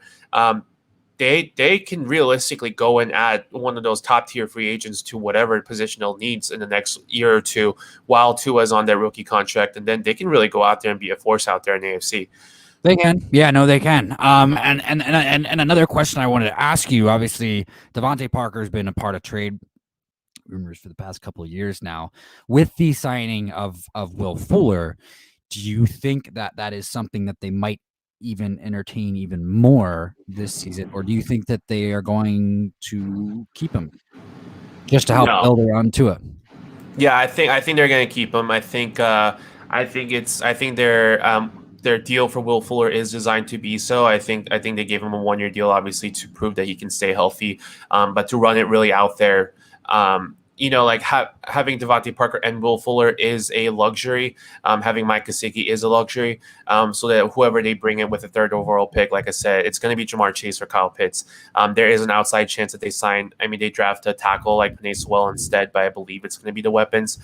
B: they can realistically go and add one of those top tier free agents to whatever positional needs in the next year or two while Tua is on their rookie contract. And then they can really go out there and be a force out there in the AFC.
A: They can. Yeah, no, they can. And another question I wanted to ask you, obviously, Devontae Parker has been a part of trade rumors for the past couple of years now. With the signing of Will Fuller, do you think that is something that they might even entertain even more this season? Or do you think that they are going to keep him just to help build around to it?
B: Yeah, I think they're going to keep him. I think their deal for Will Fuller is designed to be so. I think they gave him a 1-year deal, obviously, to prove that he can stay healthy, but to run it really out there like having Devontae Parker and Will Fuller is a luxury. Having Mike Gesicki is a luxury. So that whoever they bring in with a third overall pick, like I said, it's going to be Jamar Chase or Kyle Pitts. There is an outside chance that they sign. I mean, they draft a tackle like Penei Sewell instead, but I believe it's going to be the weapons.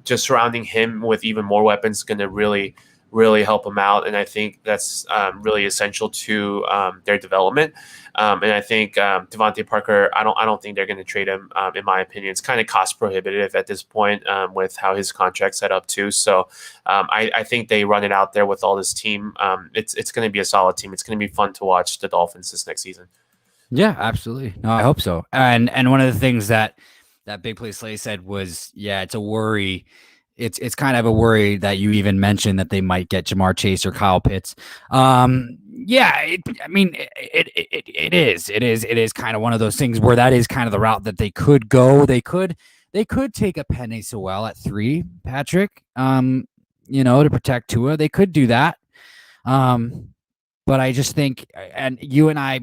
B: Just surrounding him with even more weapons is going to really help him out, and I think that's really essential to their development. And I think Devontae Parker, I don't think they're going to trade him. In my opinion, it's kind of cost prohibitive at this point with how his contract's set up too. So I think they run it out there with all this team. It's going to be a solid team. It's going to be fun to watch the Dolphins this next season.
A: Yeah, absolutely. No, I hope so. And one of the things that Big Play Slay said was, yeah, it's a worry. It's kind of a worry that you even mentioned that they might get Jamar Chase or Kyle Pitts. Yeah, it is kind of one of those things where that is kind of the route that they could go. They could take a Penei Sewell at 3, Patrick. To protect Tua. They could do that. But I just think, and you and I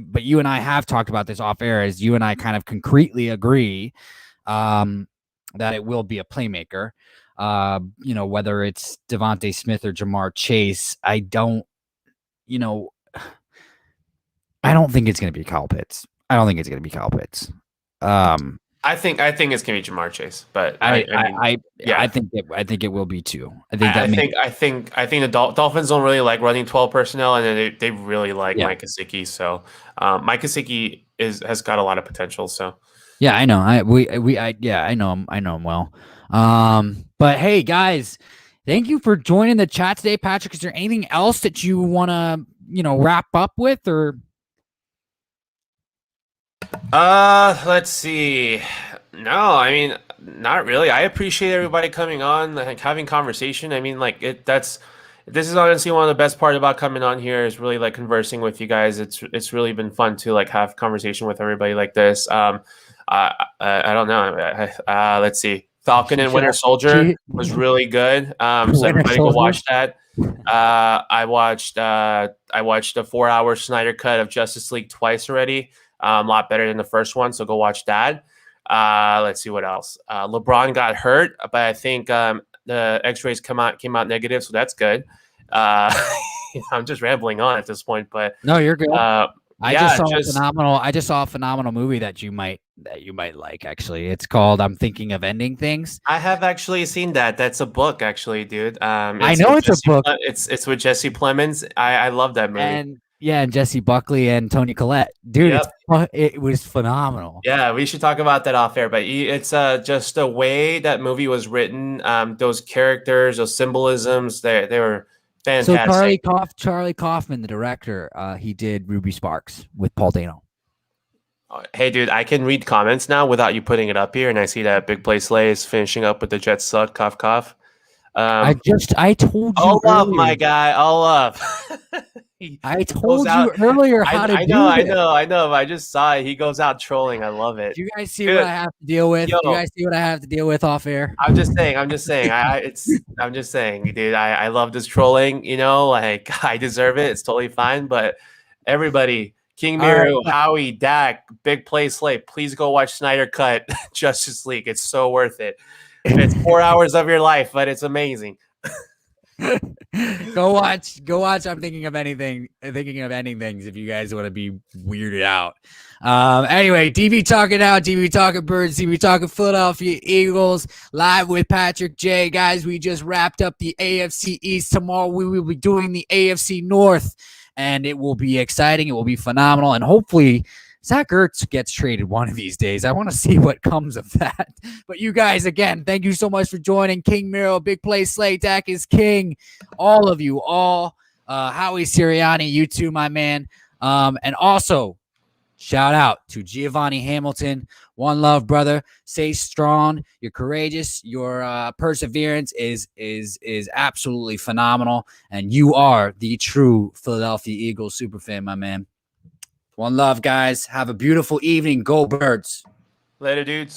A: have talked about this off air, as you and I kind of concretely agree that it will be a playmaker. Whether it's Devontae Smith or Jamar Chase, I don't think it's going to be Kyle Pitts. I think it's
B: going to be Jamar Chase, but
A: I think it will be too. I think
B: the Dolphins don't really like running 12 personnel, and then they really like Mike Gesicki. So Mike Gesicki has got a lot of potential. So
A: yeah, I know. I know him well. But hey, guys, thank you for joining the chat today, Patrick. Is there anything else that you want to wrap up with, or?
B: Let's see. No, I mean, not really. I appreciate everybody coming on, like having conversation. I mean, this is honestly one of the best part about coming on here is really like conversing with you guys. It's really been fun to like have conversation with everybody like this. I don't know. Let's see. Falcon and Winter Soldier was really good. So everybody go watch that. I watched a 4-hour Snyder cut of Justice League twice already. A lot better than the first one, so go watch that. Let's see what else. LeBron got hurt, but I think the X-rays came out negative, so that's good. I'm just rambling on at this point, but
A: no, you're good. I just saw a phenomenal movie that you might like. Actually, it's called "I'm Thinking of Ending Things."
B: I have actually seen that. That's a book, actually, dude.
A: I know it's a book.
B: It's with Jesse Plemons. I love that movie.
A: And Jesse Buckley and Toni Collette, dude. Yep. It was phenomenal.
B: Yeah, we should talk about that off air. But it's just the way that movie was written. Those characters, those symbolisms, they were fantastic.
A: So Charlie Kaufman, the director, he did Ruby Sparks with Paul Dano.
B: Hey, dude, I can read comments now without you putting it up here, and I see that Big Play Slay is finishing up with the Jets suck, cough, cough.
A: I told you.
B: All love, my guy. All love.
A: I told you earlier how to do it.
B: I know. I just saw it. He goes out trolling. I love it.
A: Do you guys see what I have to deal with? Do you guys see what I have to deal with off air?
B: I'm just saying. I'm just saying, dude. I love this trolling. Like I deserve it. It's totally fine. But everybody, King Miru, Howie, Dak, Big Play Slay, please go watch Snyder Cut Justice League. It's so worth it. It's 4 hours of your life, but it's amazing.
A: Go watch I'm Thinking of Ending Things if you guys want to be weirded out. Anyway, DB talking out, DB talking Birds, DB talking Philadelphia Eagles, live with Patrick J. Guys, we just wrapped up the AFC East. Tomorrow we will be doing the AFC North, and it will be exciting. It will be phenomenal, and hopefully Zach Ertz gets traded one of these days. I want to see what comes of that. But you guys, again, thank you so much for joining. King Miro, Big Play Slay, Dak is king. All of you, Howie Sirianni, you too, my man. And also, shout out to Giovanni Hamilton. One love, brother. Stay strong. You're courageous. Your perseverance is absolutely phenomenal. And you are the true Philadelphia Eagles superfan, my man. One love, guys. Have a beautiful evening. Go Birds.
B: Later, dudes.